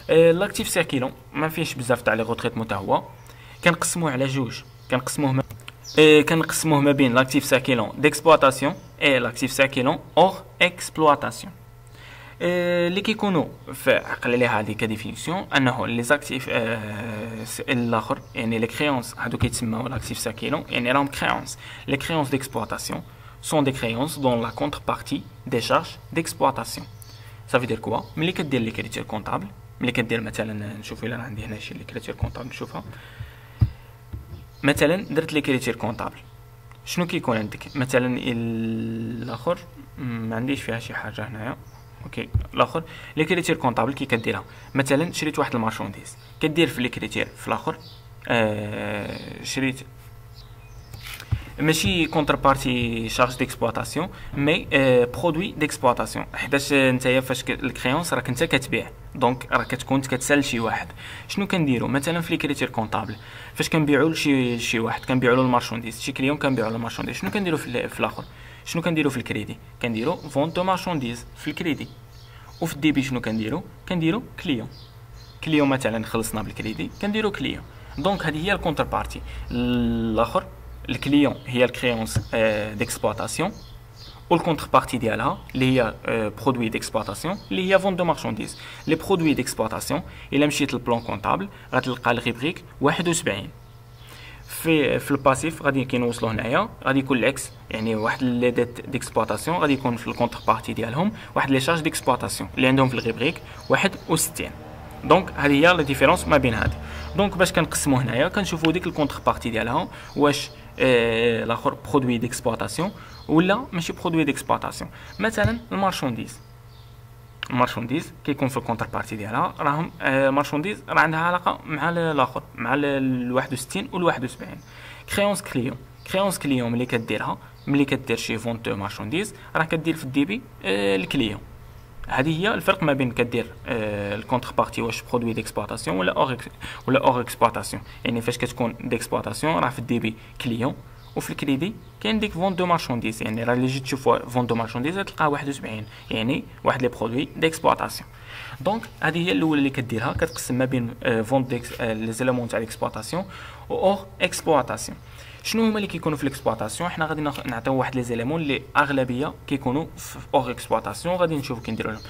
لاكتيف سيركيلون ما فيهش بزاف تاع لي غوتريتمون تا هو، كنقسموه على جوج، كنقسموه ما بين لاكتيف سيركيلون ديكسبلواتاسيون اي لاكتيف سيركيلون اور اكسبلواتاسيون. اللي كيكونوا في عقل عليها هذه كديفينيسيون انه لي زاكتيف الاخر يعني لي كريونس هادو كيتسموا لاكتيف سيركيلون، يعني راهم كريونس. لي كريونس ديكسبلواتاسيون سون دي كريونس دون لا كونتربارتي دي شارج ديكسبلواتاسيون. صافي دير كوا ملي كدير لي كريتير كونطابل، ملي كدير مثلا نشوفوا الا عندي هنا شي لي كريتير كونطابل نشوفها. مثلا درت لي كريتير كونطابل، شنو كيكون عندك مثلا الاخر ما عنديش فيها شي حاجه هنايا. اوكي الاخر لي كريتير كونطابل كي كديرها مثلا شريت واحد المارشونديز، كدير في لي كريتير في الاخر شريت ماشي كونتر بارتي شارج ديكسبلواتاسيون مي برودوي ديكسبلواتاسيون، حيتاش نتايا فاش الكريونس راك انت كتبيع، دونك راك كتكون كتسال شي واحد. شنو كنديرو مثلا في لي كريتير كونطابل فاش كنبيعوا لشي واحد، كنبيعوا له المارشونديز، شي كليون كنبيعوا له المارشونديز، شنو كنديرو في الاخر؟ شنو كنديرو في الكريدي؟ كنديرو فونت دو مارشونديز في الكريدي. وفي الديبي شنو كنديرو كليون مثلا خلصنا بالكريدي كنديرو كليون. دونك هذه هي الكونتر بارتي. الاخر الكليون هي الكريونس ديكسبلواتاسيون، والكونتر بارتي ديالها اللي هي برودوي ديكسبلواتاسيون اللي هي فونت دو مارشونديز. لي برودوي ديكسبلواتاسيون الا مشيت للبلان كونطابل غتلقى الغيبريك 71. في الباسيف غادي كينوصلوا هنايا غادي يكون العكس، يعني واحد لي ديت ديكسبلواتاسيون غادي يكون في الكونتر بارتي ديالهم واحد لي شارج ديكسبلواتاسيون اللي عندهم في الغيبريك 61. دونك هذه هي لا ديفيرونس ما بين هاد. دونك باش كنقسموا هنايا كنشوفوا ديك الكونتر بارتي ديالها واش الاخر برودوي ديكسبلواتاسيون ولا ماشي برودوي ديكسبلواتاسيون. مثلا المارشونديز كيكون في الكونتر بارتي ديالها راهم مارشونديز راه عندها علاقه مع الاخر مع ال 61 وال 71. كريونس كليون ملي كدير شي فونت مارشونديز راه كدير في الديبي الكليون. هذه هي الفرق ما بين كدير الكونتر بارتي واش برودوي ديكسبلواتاسيون ولا اور اكسبلواتاسيون. يعني فاش كتكون ديكسبلواتاسيون راه في الديبي كليون، وفي الكريدي كاين ديك فون دو مارشونديز، يعني راه اللي جيت تشوف فون دو مارشونديز تلقاه 71، يعني واحد لي برودوي ديكسبلواتاسيون. دونك هذه هي الاولى اللي كديرها، كتقسم ما بين فون لي زيليمون تاع ليكسبلواتاسيون و اور اكسبلواتاسيون. شنو هما اللي كيكونوا في الاكسبلواتاسيون؟ حنا غادي نعطيو واحد لي زيليمون اللي اغلبيه كيكونوا في اور اكسبلواتاسيون، غادي نشوفوا كنديروا لهم.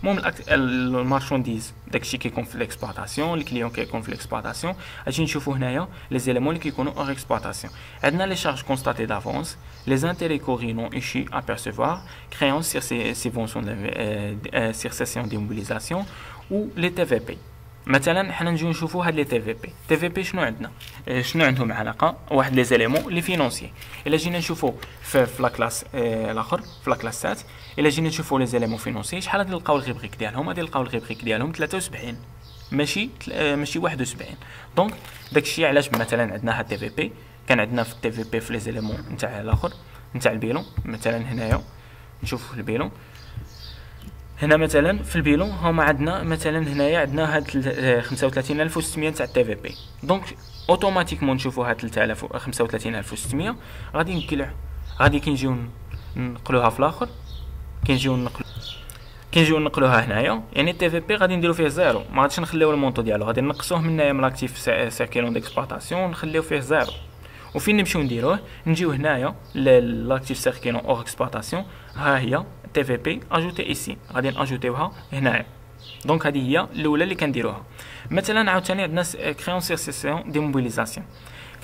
المهم المارشونديز داكشي كيكون في الاكسبلواتاسيون، الكليون كيكون في الاكسبلواتاسيون. اجي نشوفوا هنايا لي زيليمون اللي كيكونوا اور اكسبلواتاسيون. عندنا لي شارج كونستاتي دافونس، لي زانتيري كوري نون ايشي ا بيرسيفوار، كريونس سير سيفونسيون سير سيسيون ديموبيليزاسيون و لي تي في بي. مثلا حنا نجيو نشوفوا هاد لي تي في بي شنو عندنا، شنو عندهم علاقه واحد لي زيليمون لي فينونسيي. الا جينا نشوفوا في لا كلاس الاخر في لا كلاس 7، الا جينا نشوفوا لي زيليمون فينونسيي شحال غادي نلقاو الغيبريك ديالهم؟ غادي نلقاو الغيبريك ديالهم 73 ماشي 71. دونك داكشي علاش مثلا عندنا هاد تي في بي. كان عندنا في التي في بي في لي زيليمون نتاع الاخر نتاع البيلون. مثلا هنايا نشوف البيلون، هنا مثلا في البيلون هما عندنا مثلا هنايا عندنا هاد 35600 تاع التي في بي. دونك اوتوماتيكمون نشوفوا هاد 35600 غادي نقلع، غادي كنجيو نقلوها في الاخر، كنجيو نقلوها هنايا، يعني التي في بي غادي نديرو فيه زيرو، ما غاديش نخليو المونطو ديالو، غادي نقصوه من هنايا من لاكتيف سيركيلون ديكسبلواتاسيون نخليو فيه زيرو. وفين نمشيو نديروه؟ نجيو هنايا لاكتيف سيركيلون اور اكسبلواتاسيون، ها هي تي في بي اجوتي ايسي، غادي ناجوتيوها هنايا. دونك هذه هي الاولى اللي كنديروها. مثلا عاوتاني عندنا كريون سيسيون ديموبيليزاسيون.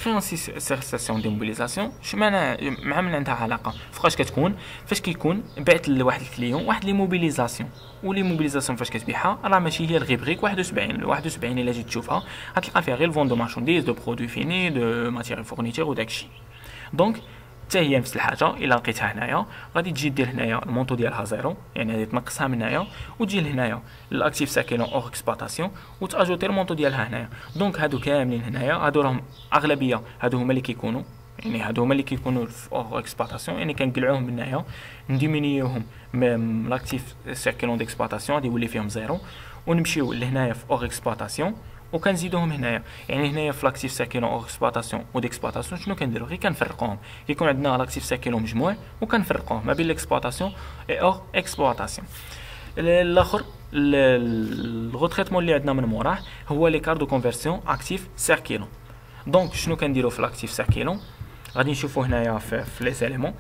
كريون سيسيون ديموبيليزاسيون مع من عندها علاقه فاش كتكون فاش كيكون بعت لواحد الكليون واحد لي موبيليزاسيون، ولي موبيليزاسيون فاش كتبيعها راه ماشي هي الغيبريك 71 الا جيت تشوفها غتلقى فيها غير الفون دو مارشونديز دو برودوي فيني دو ماتيير فورنيتور وداكشي. دونك حتى هي نفس الحاجه، الا لقيتها هنايا غادي تجي دير هنايا المونطو ديالها زيرو، يعني غادي تنقصها من هنايا وتجي لهنايا الاكتيف ساكيلون اور اكسبلواتاسيون وتاجوتي المونطو ديالها هنايا. دونك هادو كاملين هنايا هادو راهم اغلبيه هادو هما اللي كيكونوا يعني هادو هما اللي كيكونوا في اور اكسبلوطاسيون، يعني كنقلعوهم هنايا نديمينيوهم لاكتيف سيركيلون ديكسبلوطاسيون غادي يولي فيهم زيرو، ونمشيو لهنايا في اور اكسبلوطاسيون وكنزيدوهم هنايا. يعني هنايا في لاكتيف سيركيلون اور اكسبلوطاسيون و ديكسبلوطاسيون شنو كنديرو؟ غير كنفرقوهم، كيكون عندنا لاكتيف سيركيلون مجموع وكنفرقوه ما بين الاكسبلوطاسيون اي اور اكسبلوطاسيون. الاخر الغوتريتمون اللي عندنا من موراه هو لي كار دو كونفرسيون اكتيف سيركيلون. دونك شنو كنديرو في لاكتيف سيركيلون؟ غادي نشوفو هنايا في لي زاليمون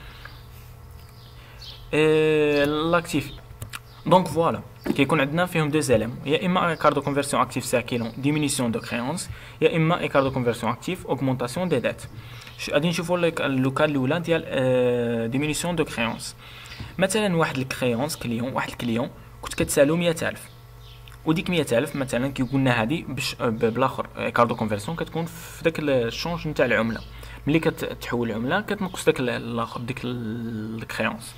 لاكتيف. دونك فوالا كيكون عندنا فيهم دو زاليمون، يا اما كار دو كونفرسيون اكتيف سيركيلون ديمينيسيون دو كريونس، يا اما ايكار دو كونفرسيون اكتيف اوغمونطاسيون دي ديت. غادي نشوفو لو كال الاولى ديال ديمينيسيون دو كريونس. مثلا واحد الكريونس كليون، واحد الكليون كنت كتسالو 100000، وديك 100000 مثلا كي قلنا هذه باش بالاخر كاردو كونفرسيون كتكون في داك الشونج نتاع العمله، ملي كتحول العمله كتنقص داك الاخر ديك الكريونس.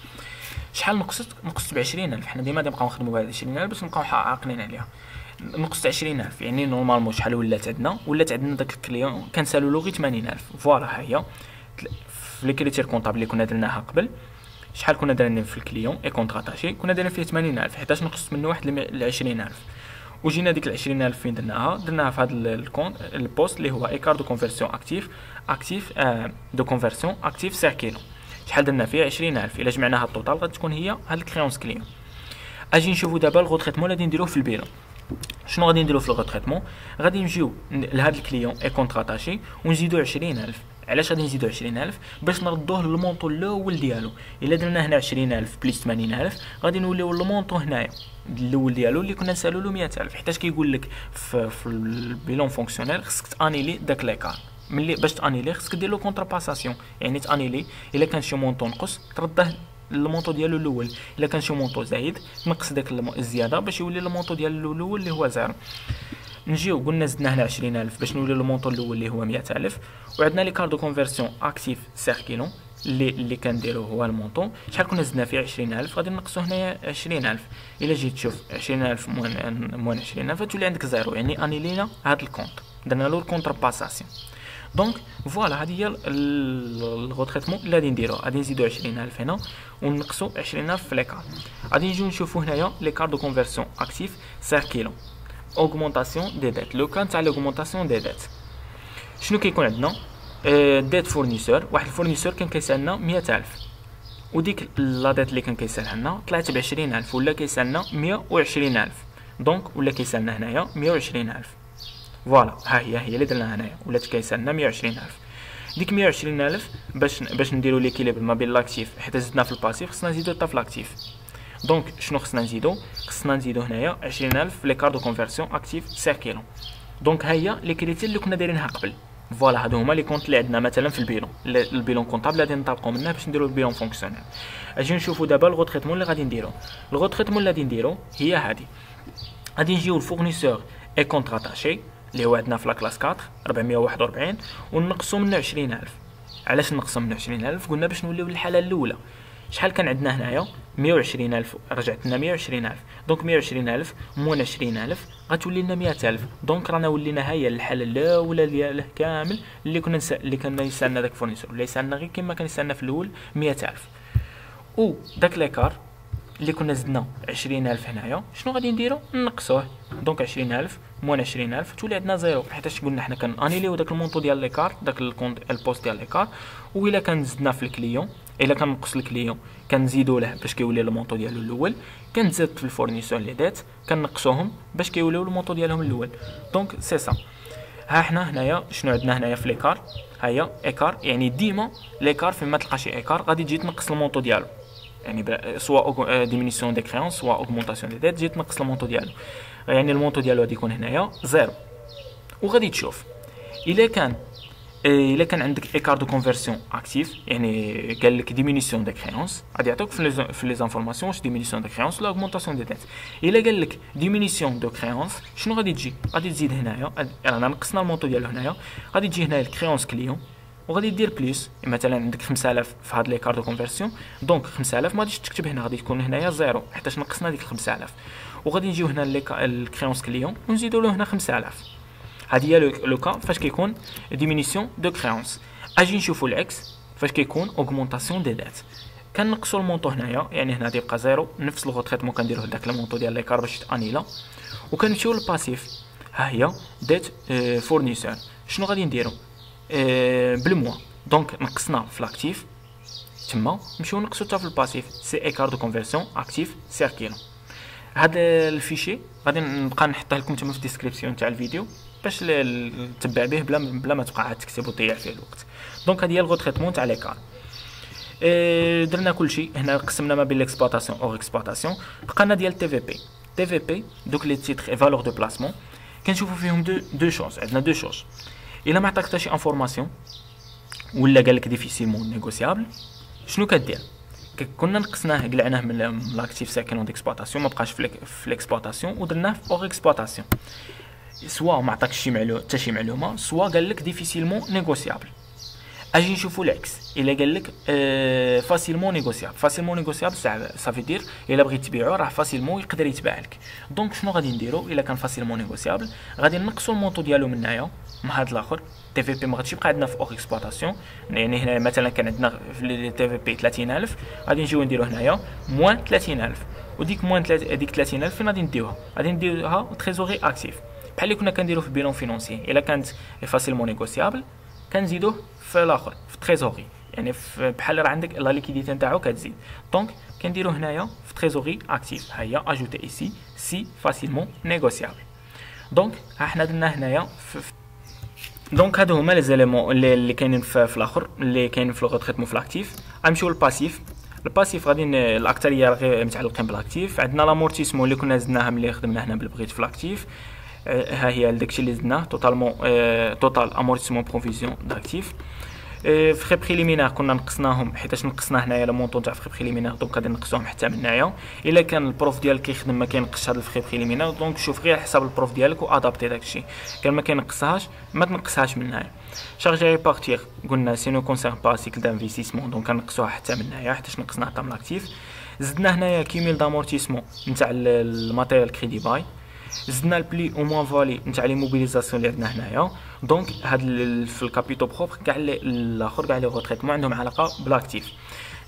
شحال نقصت ب 20000. حنا ديما نبقاو نخدموا بهاد 20000 باش نبقاو عاقلين عليها. نقصت 20000 يعني نورمالمون شحال ولات عندنا داك الكليون كنسالو له غير 80000. فوالا ها هي في لي كريتير كونطابل اللي كنا درناها قبل. شحال كنا دايرين في الكليون اي كونطراتاشي؟ كنا دايرين فيه 80000، حيتاش نقصت منه واحد ل 20000. وجينا ديك ال 20000 فين درناها في هذا الكونت البوست اللي هو ايكار دو كونفرسيون اكتيف دو كونفرسيون اكتيف سيركيلون. شحال درنا فيه 20000. الا جمعناها التوتال غتكون هي هاد الكريونس كليون. اجي نشوفوا دابا الغوتريتمون اللي غادي نديروه في البيلون. شنو غادي نديرو في الغوتريتمون؟ غادي نجيو لهاد الكليون اي كونطراتاشي ونزيدو 20000. علاش غادي نزيدو 20000؟ باش نردوه للمونطو الاول ديالو. الا درنا هنا 20000 بليس 80000 غادي نوليو للمونطو هنايا الاول ديالو اللي كنا نسالو له 100000، حيتاش كيقول لك في البيلون فونكسيونيل خصك تانيلي داك ليكار. ملي باش تانيلي خصك دير له كونترباساسيون، يعني تانيلي الا كان شي مونطو نقص ترده المونطو ديالو الاول، الا كان شي مونطو زايد تنقص داك الزياده باش يولي المونطو ديالو الاول اللي هو زيرو. نجيو قلنا زدنا هنا 20000 باش نولي المونطو الاول اللي هو 100000. وعندنا لي كار دو كونفرسيون اكتيف سيركيلون اللي كنديرو هو المونطو. شحال كنا زدنا فيه 20000 غادي نقصو هنايا 20000. الا جيت تشوف 20000 موان 20000 تولي عندك زيرو، يعني انيلينا هاد الكونط، درنا له الكونترباساسيون. دونك فوالا هذه هي الغوتريتمون اللي غادي نديرو. غادي نزيدو 20000 هنا ونقصو 20000 في ليكار. غادي نجيو نشوفو هنايا لي كار دو كونفرسيون اكتيف سيركيلون اوغمونطاسيون دي ديت. لو كان تاع لوغمونطاسيون دي ديت شنو كيكون عندنا؟ ديت فورنيسور. واحد الفورنيسور كان كيسالنا 100000 وديك لا ديت اللي كان كيسالها لنا طلعت ب 20000 ولا كيسالنا 120000. دونك ولا كيسالنا هنايا 120000. فوالا ها هي اللي درنا هنايا ولات كيسالنا 120000. ديك 120000 باش نديرو ليكيليبر ما بين لاكتيف، حيت زدنا في الباسيف خصنا نزيدو حتى في لاكتيف. دونك شنو خصنا نزيدو هنايا 20000 في لي كار دو كونفرسيون اكتيف سيركيلون. دونك ها هي لي كريتير اللي كنا دايرينها قبل. فوالا هادو هما لي كونط اللي عندنا مثلا في البيلون كونطابل غادي نطلقوا منه باش نديرو البيلون فونكسيونيل. اجي نشوفوا دابا الغوتريتمون اللي غادي نديرو. الغوتريتمون اللي غادي نديرو هي هادي. غادي نجيو الفورنيسور اي كونطراتاشي اللي هو عندنا في لا كلاس 4 441 ونقصو منه 20000. علاش نقصو منه 20000؟ قلنا باش نوليو للحاله الاولى. شحال كان عندنا هنايا 120000 رجعت لنا 120000. دونك 120000 موان 20000 غتولي لنا 100000. دونك رانا ولينا هي الحاله الاولى دياله كامل اللي كنا يسالنا داك الفورنيسور، ولا يسالنا غير كما كان يسالنا في الاول 100000. و داك ليكار اللي كنا زدنا 20000 هنايا شنو غادي نديرو؟ نقصوه. دونك 20000 موان 20000 تولي عندنا زيرو، حيتاش قلنا حنا كنانيليو داك المونطو ديال ليكار داك البوست ديال ليكار. وإلا كان زدنا في الكليون الا كنقص الكليون كنزيدو له باش كيولي المونطو ديالو الاول، كنزيد في الفورنيسور لي ديت كنقصوهم باش كيوليو المونطو ديالهم الاول. دونك سي سا. ها حنا هنايا شنو عندنا هنايا في ليكار؟ ها هي ايكار، يعني ديما ليكار فيما تلقى شي ايكار غادي تجي تنقص المونطو ديالو، يعني سوا ديمينيسيون دي كريونس سوا اوغمونطاسيون دي ديت تجي تنقص المونطو ديالو، يعني المونطو ديالو غادي يكون هنايا زيرو. وغادي تشوف الا كان عندك ايكار دو كونفرسيون اكتيف، يعني قال لك ديمينيسيون دي كريونس غادي يعطيك في لي زانفورماسيون واش ديمينيسيون دي كريونس ولا اوغمونطاسيون دي ديت. الا قال لك ديمينيسيون دو كريونس شنو غادي تجي؟ غادي تزيد هنايا، رانا نقصنا المونطو ديالو هنايا، غادي تجي هنايا الكريونس كليون وغادي دير بليس. مثلا عندك 5000 في هاد لي كار دو كونفرسيون، دونك 5000 ما غاديش تكتب هنا، غادي تكون هنايا زيرو حيتاش نقصنا ديك 5000. وغادي نجيو هنا الكريونس كليون ونزيدو له هنا 5000. هذه هي لو كا فاش كيكون ديمينيسيون دو كريونس. اجي نشوفوا الاكس فاش كيكون اوغمونطاسيون دي ديت، كنقصوا المونطو هنايا، يعني هنا تيبقى زيرو، نفس لو تريتمون كنديروه لداك المونطو ديال ليكار باش تانيلا. وكنمشيو للباسيف، ها هي ديت فورنيسور. شنو غادي نديرو بالموا، دونك نقصنا في لاكتيف تما، نمشيو نقصو حتى في الباسيف، سي ايكار دو كونفيرسيون اكتيف سيركيلون. هذا الفيشي غادي نبقى نحطه لكم تما في الديسكريبسيون تاع الفيديو باش تتبع به بلا ما تبقى عاد تكتب وتضيع فيه الوقت. دونك هذه هي الغو تريتمون تاع ليكار. درنا كلشي هنا، قسمنا ما بين ليكسبلوطاسيون او اكسبلوطاسيون. بقانا ديال تي في بي. تي في بي دوك لي تيتر فالور دو بلاسمون كنشوفوا فيهم دو شوز. عندنا دو شوز، الا ما عطاك حتى شي انفورماسيون ولا قال لك ديفيسيلمون نيغوسيابل، شنو كدير؟ كنا نقصناه قلعناه من لاكتيف ساكن ديكسبلوطاسيون، ما بقاش في ليكسبلوطاسيون، ودرناه في اور اكسبلوطاسيون. سوا ما عطاكش شي معلومه حتى شي معلومه، سوا قال لك ديفيسيلمون نيغوسيابل. اجي نشوفوا العكس، الا قال لك فاسيلمون نيغوسيابل. فاسيلمون نيغوسيابل صافي دير الا بغيت تبيعو راه فاسيلمون يقدر يتباع لك. دونك شنو غادي نديرو؟ الا كان فاسيلمون نيغوسيابل غادي نقصوا المونطو ديالو من هنايا مع هذا الاخر. تي في بي ما غاديش يبقى عندنا في اور اكسبلوطاسيون، يعني هنا مثلا كان عندنا في تي في بي 30000، غادي نجيو نديرو هنايا موان 30000، وديك موان هذيك 30000 فين غادي نديوها؟ غادي نديوها تريزوري اكتيف، بحال اللي كنا كنديرو في بيلون فينونسي. الا كانت فاسيلمون نيغوسيابل كنزيدوه في الاخر في تريزوري، يعني بحال راه عندك لا ليكيديتي نتاعو كتزيد. دونك كنديرو هنايا في تريزوري اكتيف، ها هي اجوتي ايسي سي فاسيلمون نيغوسيابل. دونك ها حنا درنا هنايا دونك هادو هما لي زيليمون اللي كاينين في الاخر، اللي كاينين في لو تريتمون في الاكتيف. غنمشيو للباسيف. الباسيف غادي الاكثريه غير متعلقين بالاكتيف. عندنا لامورتيسمون اللي كنا زدناها ملي خدمنا هنا بالبغيت في الاكتيف، ها هي داكشي اللي زدناه توتالمون توتال امورتيسمون بروفيزيون داكتيف. فري بريليمينير كنا نقصناهم حيتاش نقصنا هنايا لو مونطون تاع فري بريليمينير، دونك غادي نقصوهم حتى من هنايا. الا كان البروف ديالك كيخدم ما كينقصش هاد الفري بريليمينير، دونك شوف غير على حساب البروف ديالك وادابتي داكشي. كان ما كينقصهاش ما تنقصهاش من هنايا. شارجي ريبارتير قلنا سي نو كونسيرن با سيكل دانفيستيسمون، دونك كنقصوها حتى من هنايا حيتاش نقصنا حتى من الاكتيف. زدنا هنايا كيميل دامورتيسمون نتاع الماتيريال كريدي باي. زدنا البلي او موان فالي نتاع لي موبيليزاسيون اللي عندنا هنايا. دونك هاد في الكابيتو بروبر كاع الاخر كاع لي غوتريتمون عندهم علاقه بالاكتيف.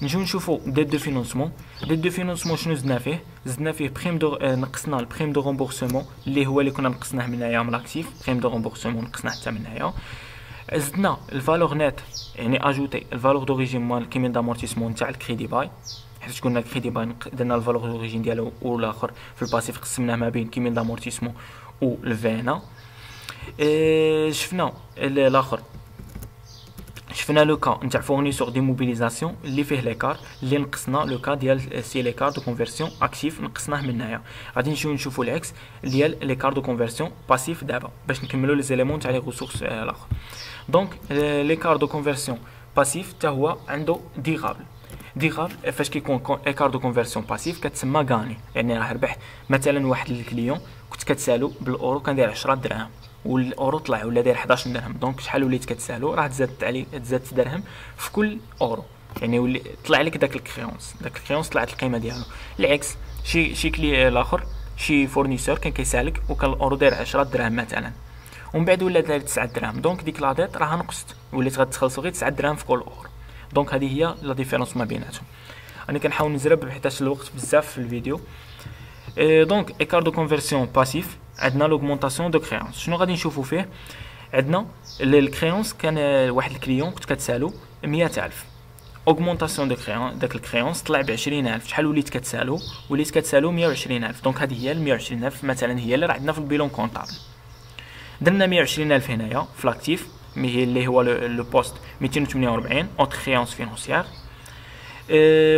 نجيو نشوفوا ديت دو فينونسمون. ديت دو فينونسمون شنو زدنا فيه؟ زدنا فيه بريم دو نقصنا البريم دو رومبورسمون اللي هو اللي كنا نقصناه من هنايا من الاكتيف. بريم دو رومبورسمون نقصناه حتى من هنايا. زدنا الفالور نيت، يعني اجوتي الفالور دوريجين مال كيمين دامورتيسمون تاع الكريدي باي، حيت قلنا الكريدي باي درنا الفالور دوريجين ديالو والاخر في الباسيف قسمناه ما بين كيمين دامورتيسمون و الفينا. شفنا الاخر، شفنا لو كا نتاع فورنيسور دي موبيليزاسيون اللي فيه ليكار، اللي نقصنا لو كا ديال سي ليكار دو كونفيرسيون اكتيف نقصناه من هنايا. غادي نجيو نشوفوا العكس ديال ليكار دو كونفيرسيون باسيف دابا باش نكملوا لي زيليمون تاع لي ريسورس الاخر. دونك ليكار دو كونفيرسيون باسيف حتى هو عنده ديغابل. ديغابل فاش كيكون ايكار دو كونفيرسيون باسيف كتسمى غاني، يعني راه ربح. مثلا واحد الكليون كنت كتسالو بالاورو كندير 10 دراهم والاورو طلع ولا داير 11 درهم، دونك شحال وليت كتسالو؟ راه تزادت عليه، تزادت درهم في كل اورو، يعني ولي طلع لك داك الكريونس طلعت القيمه ديالو. العكس شي كلي الاخر شي فورنيسور كان كيسالك وكان الاورو داير 10 دراهم مثلا، ومن بعد ولا داير 9 دراهم، دونك ديك لا ديت راه نقصت، وليت غتخلصوا غير 9 دراهم في كل اورو. دونك هذه هي لا ديفيرونس ما بيناتهم. انا كنحاول نزرب حيتاش الوقت بزاف في الفيديو. دونك ايكار دو كونفيرسيون باسيف عندنا لوغمونطاسيون دو كريونس. شنو غادي نشوفوا فيه؟ عندنا الكريونس كان واحد الكليون كنت كتسالو 100000، اوغمونطاسيون دو كريون داك الكريونس طلع ب 20000. شحال وليت كتسالو؟ وليت كتسالو 120000. دونك هذه هي ال 120000 مثلا هي اللي راه عندنا في البيلون كونطابل. درنا 120000 هنايا في لاكتيف اللي هو لو بوست 248 اوتر كريونس فينونسيير.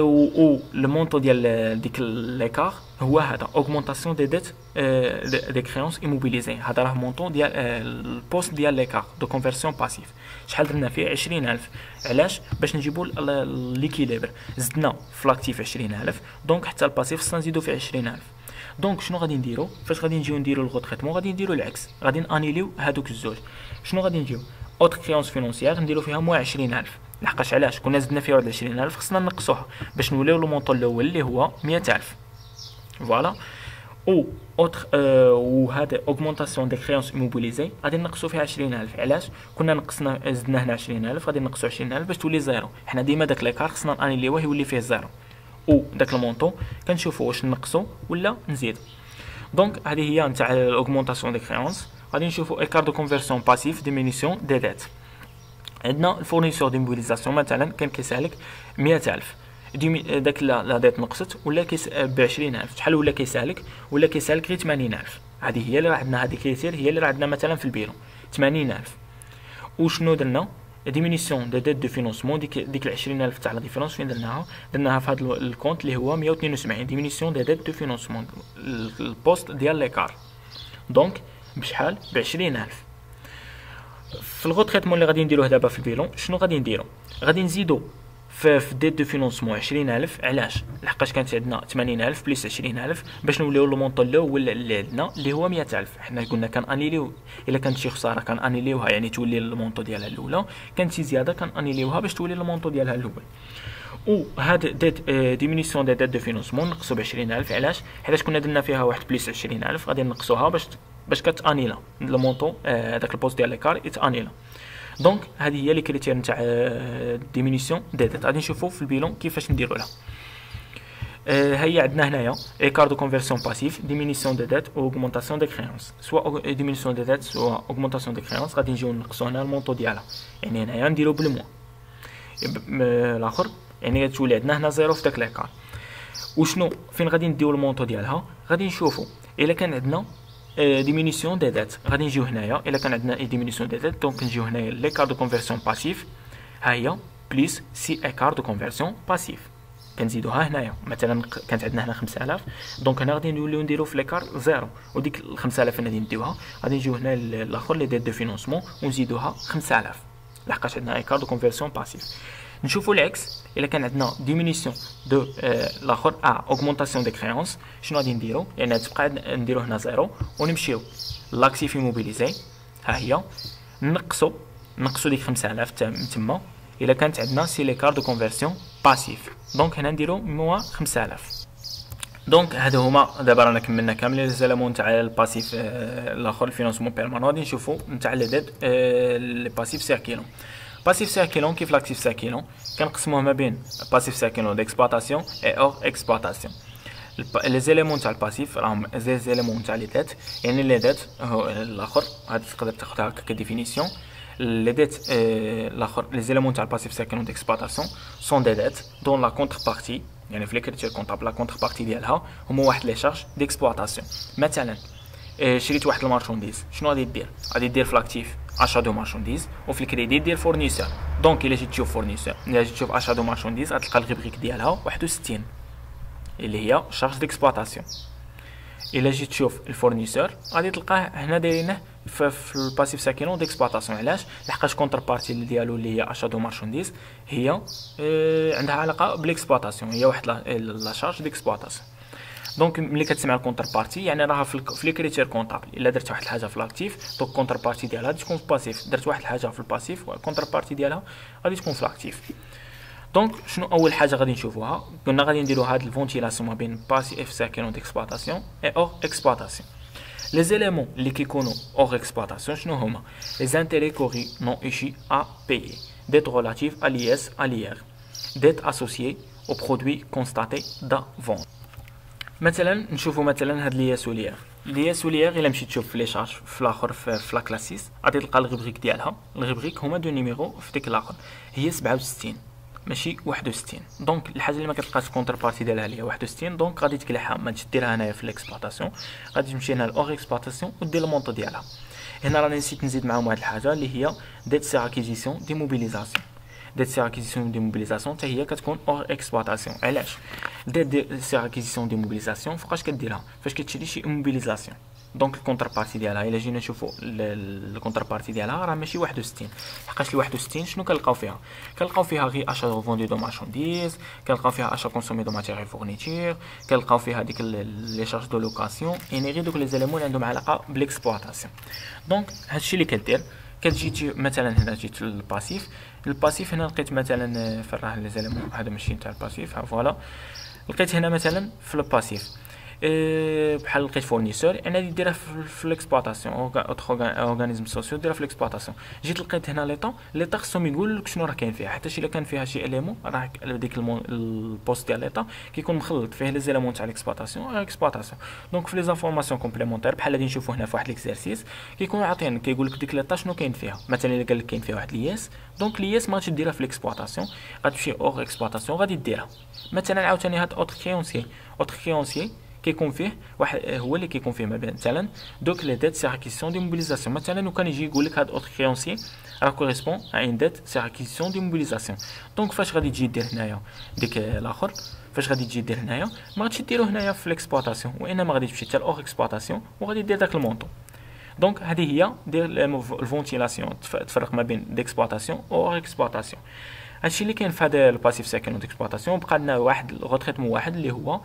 و لو مونطو ديال ديك ليكار هو هذا اوغمونطاسيون دي ديت دي كريونس ايموبيليزي. هذا راه مونطو ديال البوست ديال ليكار دو كونفيرسيون باسيف. شحال درنا فيه؟ 20000. علاش؟ باش نجيبوا ليكيليبر. زدنا في لاكتيف 20000، دونك حتى الباسيف خصنا نزيدو فيه 20000. دونك شنو غادي نديرو؟ فاش غادي نجيو نديرو الغو تريتمون غادي نديرو العكس، غادي نانيليو هادوك الزوج. شنو غادي نجيو؟ اوتر كريونس فينونسيير نديرو فيها مو 20000. لحقاش علاش؟ كنا زدنا فيها واحد 20000 خصنا نقصوها باش نوليو لو مونطون الاول اللي هو 100000. فوالا. او اوتر وهذا اوغمونطاسيون دي كريونس موبيليزي غادي نقصوا فيها 20000. علاش؟ كنا نقصنا زدنا هنا 20000 غادي نقصوا 20000 باش تولي زيرو. حنا ديما داك ليكار خصنا نانيليوه يولي فيه زيرو، او داك المونطو كنشوفوا واش نقصوا ولا نزيد. دونك هذه هي نتاع الاوغمونطاسيون دي كريونس. غادي نشوفوا ايكار دو كونفرسيون باسيف ديمينيسيون دي ديت. عندنا الفورنيسور دي موبيليزاسيون مثلا كان كيسالك 100000 داك لا ديت نقصت ولا ب 20000 شحال ولا كيسالك غير 80000. هذه هي اللي راه عندنا، هذه كريتير هي اللي راه عندنا مثلا في البيرو 80000. وشنو درنا؟ ديمينيسيون دو ديت دو فينونسمون ديك 20000 تاع لا ديفيرونس فين درناها في هذا الكونت اللي هو 172 ديمينيسيون دو ديت دو فينونسمون البوست ديال ليكار. دونك بشحال؟ ب 20000. في الغوتريتمون اللي غادي نديروه دابا في البيلون شنو غادي نديرو؟ غادي نزيدو في ديت دو فينونسمون 20000. علاش؟ لحقاش كانت عندنا 80000 بلس 20000 باش نوليو لو مونطون الاول اللي عندنا اللي هو 100000. حنا قلنا كان انيليو الا كانت شي خساره كان انيليوها يعني تولي المونطو ديالها الاولى، كانت شي زياده كان انيليوها باش تولي المونطو ديالها الاول. و هاد ديت ديمينيسيون ديت دو فينونسمون نقصوا ب 20000. علاش؟ حيت كنا درنا فيها واحد بلس 20000 غادي نقصوها باش كتانيلا لو مونطو داك البوست ديال ليكار يتانيلا. دونك هذه هي لي كريتير نتاع ديمينيسيون دي ديت. غادي نشوفوا في البيلون كيفاش نديروا لها. هي عندنا هنايا ايكار دو كونفرسيون باسيف ديمينيسيون دي ديت اوغمونطاسيون دي كريونس. سوا ديمينيسيون دي ديت سوا اوغمونطاسيون دي كريونس غادي نجيو نقصوا هنا المونطو ديالها، يعني هنايا نديرو بالموا الاخر، يعني غتولي عندنا هنا زيرو في داك ليكار. وشنو فين غادي نديو المونطو ديالها؟ غادي نشوفوا الا كان عندنا ديمينيسيون دي ديت غادي نجيو هنايا. الا كان عندنا ديمينيسيون دي ديت دونك نجيو هنايا ليكار دو كونفرسيون باسيف ها هي بليس سي ايكار دو كونفرسيون باسيف كنزيدوها هنايا. مثلا كانت عندنا هنا 5000 دونك هنا غادي نوليو نديرو في ليكار زيرو، وديك ال 5000 غادي نديوها غادي نجيو هنا الاخر لي ديت دو فينونسمون ونزيدوها 5000 لحقاش عندنا ايكار دو كونفرسيون باسيف. نشوفوا العكس، الا كان عندنا ديمينيسيون دو الاخر اوغمونطاسيون دي كريونس شنو غادي نديرو؟ يعني تبقى نديرو هنا زيرو ونمشيو لاكتيف موبيليزي ها هي نقصوا ديك 5000 تما. الا كانت عندنا سي ليكار دو كونفرسيون باسيف دونك هنا نديرو موا 5000. دونك هادو هما دابا رانا كملنا كاملين لي زيلامون تاع الباسيف الاخر الفينونسمون بيرمانون. غادي نشوفوا نتاع لي ديت لي باسيف سيركيلون. باسيف سيركيلون كيف لاكتيف سيركيلون كنقسموه ما بين باسيف سيركيلون ديكسبلوطاسيون اي اور اكسبلوطاسيون. لي زيليمون تاع الباسيف راهم زي زيليمون تاع لي ديت، يعني لي ديت هو الاخر هذه تقدر تاخذها كديفينيسيون. لي ديت الاخر لي زيليمون تاع الباسيف سيركيلون ديكسبلوطاسيون سون دي ديت دون لا كونتر بارتي، يعني في ليكريتير كونطابل لا كونتر بارتي ديالها هما واحد لي شارج ديكسبلوطاسيون. مثلا شريت واحد المارشونديز شنو غادي دير؟ غادي دير في لاكتيف اشا دو مارشونديز وفي الكريدي دير فورنيسور. دونك الا جيت تشوف فورنيسور الا جيت تشوف اشا دو مارشونديز غتلقى الغيبريك ديالها 61 اللي هي شارج ديكسبلوطاسيون. الا جيت تشوف الفورنيسور غادي تلقاه هنا دايرينه في الباسيف سيركيلون ديكسبلوطاسيون. علاش؟ لحقاش كونتر بارتي ديالو اللي هي اشا دو مارشونديز هي عندها علاقه بالاكسبلوطاسيون، هي واحد لا شارج ديكسبلوطاسيون. دونك ملي كتسمع الكونتر بارتي يعني راها في لي كريتير كونطابل. الا درت واحد الحاجه في لاكتيف دونك كونتر بارتي ديالها غادي تكون في باسيف، درت واحد الحاجه في الباسيف والكونتر بارتي ديالها غادي تكون في لاكتيف. دونك شنو اول حاجه غادي نشوفوها؟ قلنا غادي نديرو هاد الفونتيلاسيون ما بين باسيف سيركيلون ديكسبلوطاسيون اي اور اكسبلوطاسيون. لي زيليمون اللي كيكونوا اور اكسبلوطاسيون شنو هما؟ لي زانتيري كوري نون ايشي ا بايي، ديت ريلاتيف ا ليس ا لير، ديت اسوسيي او برودوي كونستاتي دافون. مثلا نشوفوا مثلا هاد لياس وليير. لياس وليير الا مشيت تشوف في لي شارج في الاخر في لا كلاسيس غادي تلقى الغيبريك ديالها. الغيبريك هما دو نيميرو في ديك الاخر هي 67 ماشي 61. دونك الحاجه اللي ما كتلقاش الكونتر بارتي ديالها هي 61 دونك غادي تقلعها ما ديرها هنايا في الاكسبلوطاسيون، غادي تمشي هنا لاور اكسبلوطاسيون ودير المونطو ديالها. هنا راني نسيت نزيد معاهم واحد الحاجه اللي هي ديت سير اكيزيسيون دي موبيليزاسيون. ديت سير اكيزيسيون دي موبيليزاسيون حتى هي كتكون اور اكسبلوطاسيون. علاش؟ ديت سير اكيزيسيون دي موبيليزاسيون فوقاش كديرها؟ فاش كتشري شي موبيليزاسيون. دونك الكونتر بارتي ديالها الا جينا نشوفوا الكونتر بارتي ديالها راه ماشي 61. حقاش ل 61 شنو كنلقاو فيها؟ كنلقاو فيها غير اشا فوندي دو مارشونديز، كنلقاو فيها اشا كونسومي دو ماتيريال فورنيتور، كنلقاو فيها ديك لي شارج دو لوكاسيون، يعني غير دوك لي زيليمون عندهم علاقه بالاكسبلوطاسيون. دونك هادشي اللي كدير كتجي مثلا هنا جيت للباسيف. الباسيف هنا لقيت مثلا فراه لي زيليمون هذا ماشي نتاع الباسيف ها فوالا. لقيت هنا مثلا في الباسيف بحال لقيت فورنيسور انا غادي ديرها في ليكسبلوطاسيون اورغانيزم سوسيو ديرها في ليكسبلوطاسيون. جيت لقيت هنا ليطا خصهم يقول لك شنو راه كاين فيها، حتى الا كان فيها شي اليمون راه ديك البوست ديال ليطا كيكون مخلط فيه لي زيليمون تاع ليكسبلوطاسيون. دونك في لي زانفورماسيون كومبليمونتير بحال غادي نشوفوا هنا في واحد ليكزارسيس كيكون عاطيين كيقول لك ديك ليطا شنو كاين فيها. مثلا الا قال لك كاين فيها واحد لياس، دونك لياس ما غاديش في ليكسبلوطاسيون، غتمشي اور اكسبلوطاسيون غادي ديرها. مثلا عاوتاني هاد اوتر كريونسي كيكون فيه واحد هو اللي كيكون فيه مثلا دوك لي ديت سي اكيسيون دي موبيليزاسيون. مثلا وكان يجي يقول لك هاد اوتر كريونسي راه كوريسبون ا ان ديت سي اكيسيون دي موبيليزاسيون. دونك فاش غادي تجي دير هنايا ديك الاخر، فاش غادي تجي دير هنايا ما غاديش ديرو هنايا في ليكسبلوطاسيون، وانما غادي تمشي حتى لاور اكسبلوطاسيون وغادي دير داك المونطو. دونك هذه هي دير الفونتيلاسيون، تفرق ما بين ديكسبلوطاسيون و اكسبلوطاسيون. هادشي اللي كاين في هذا الباسيف سيركل ديكسبلوطاسيون. بقى لنا واحد غوتريتمون واحد اللي هو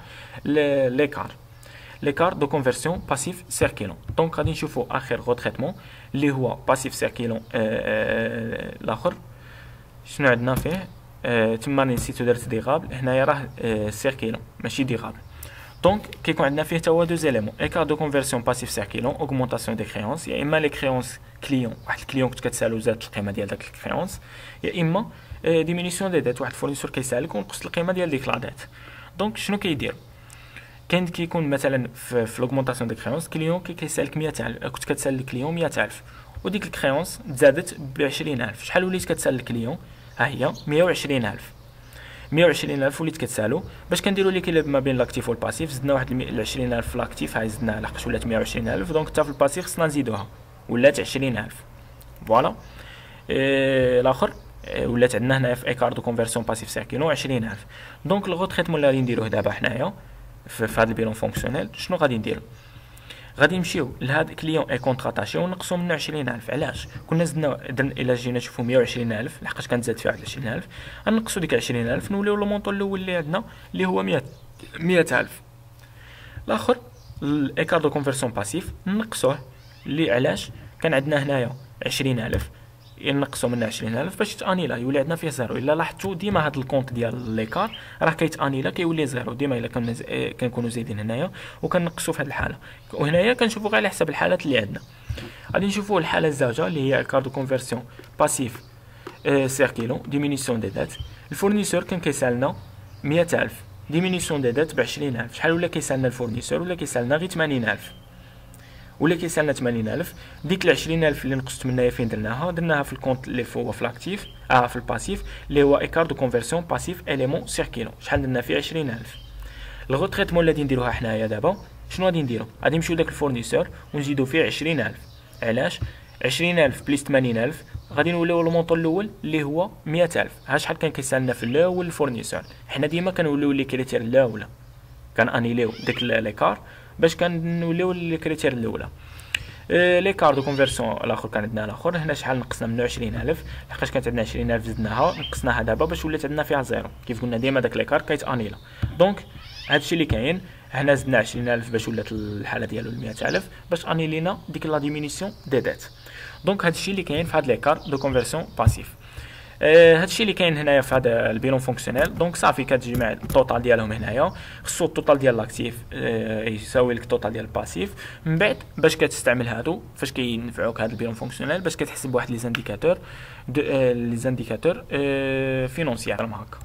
l'écart de conversion passif circulant. دونك غادي نشوفوا اخر غوتريتمون اللي هو باسيف سيركيلون. الاخر شنو عندنا فيه؟ تما نسيتو درت ديغابل، هنايا راه سيركيلون ماشي ديغابل. دونك كيكون عندنا فيه تا هو دو زيليمون، ايكار دو كونفرسيون باسيف سيركيلون، اوغمونطاسيون دي كريونس، يا اما لي كريونس كليون، واحد الكليون كنت كتسالو زاد القيمه ديال داك الكريونس، يا اما ديمينيسيون دي ديت، واحد الفورنيسور كيسالك ونقص القيمه ديال ديك لا ديت. دونك شنو كيدير؟ كاين كيكون مثلا في لوغمونطاسيون دي كريونس كليون كيسالك 100000، كنت كتسال الكليون 100000 وديك الكريونس تزادت ب 20000. شحال وليت كتسال الكليون؟ ها هي 120000. 120000 وليت كتسالو. باش كنديروا ليكيليب ما بين لاكتيف والباسيف زدنا واحد 20000 في لاكتيف، هاي زدناها لحقاش ولات 120000. دونك حتى في الباسيف خصنا نزيدوها ولات 20000. فوالا الاخر ولات عندنا هنايا في ايكار دو كونفرسيون باسيف سيركيلون 20000. دونك لو تريتمون اللي غادي نديروه دابا حنايا في هذا البيلون فونكسيونيل شنو غادي نديرو؟ غادي نمشيو لهاد كليون اي كونطراتاشي ونقصو منه 20000. علاش؟ كنا زدنا الا جينا نشوفو 120000 لحقاش كانت زاد فيها واحد 20000، غنقصو ديك 20000 نوليو لو مونطون الاول اللي عندنا اللي هو 100000. الاخر الايكار دو كونفرسيون باسيف نقصوه، اللي علاش؟ كان عندنا هنايا 20000 نقصوا منها 20000 باش تانيلا يولي عندنا فيه زيرو. الا لاحظتوا ديما هذا الكونط ديال ليكار راه كيتانيلا كيولي زيرو ديما الا كنكونوا زايدين هنايا وكنقصوا في هذه الحاله. وهنايا كنشوفوا غير على حسب الحالات اللي عندنا. غادي نشوفوا الحاله الزوجه اللي هي كارد كونفرسيون باسيف سيركيلون ديمينيسيون دي دات. الفورنيسور كان كيسالنا 100000 ديمينيسيون دي دات ب 20000. شحال ولا كيسالنا الفورنيسور؟ ولا كيسالنا غير 80000 ولا كيسالنا 80000. ديك ال 20000 اللي نقصت منها فين درناها في الكونت اللي هو في لاكتيف في الباسيف اللي هو ايكار دو كونفرسيون باسيف اليمون سيركيلون. شحال درنا فيه 20000. الغو تريتمون اللي غادي نديروها حنايا دابا شنو غادي نديرو؟ غادي نمشيو لداك الفورنيسور ونزيدو فيه 20000. علاش؟ 20000 بليس 80000 غادي نوليو لو مونطون الاول اللي هو 100000. ها شحال كان كيسالنا في الاول الفورنيسور. حنا ديما كنوليو لي كريتير الاولى كنانيليو ديك ليكار باش كنوليو لي كريتير الاولى. ليكار دو كونفرسيون الاخر كان عندنا الاخر هنا شحال نقصنا منه 20000 لحقاش كانت عندنا 20000 زدناها نقصناها دابا باش ولات عندنا فيها زيرو. كيف قلنا ديما داك ليكار كيتانيلا. دونك هادشي اللي كاين هنا زدنا 20000 باش ولات الحاله ديالو 100000 باش انيلينا ديك لا ديمينيسيون دي ديت. دونك هادشي اللي كاين في هاد ليكار دو كونفرسيون باسيف. هادشي اللي كاين هنايا في هذا البيلون فونكسيونيل. دونك صافي كتجمع التوتال ديالهم هنايا، خصو التوتال ديال لاكتيف يساوي لك التوتال ديال الباسيف. من بعد باش كتستعمل هادو فاش كينفعوك هذا البيلون فونكسيونيل باش كتحسب واحد لي زانديكاتور فينونسيير هكا.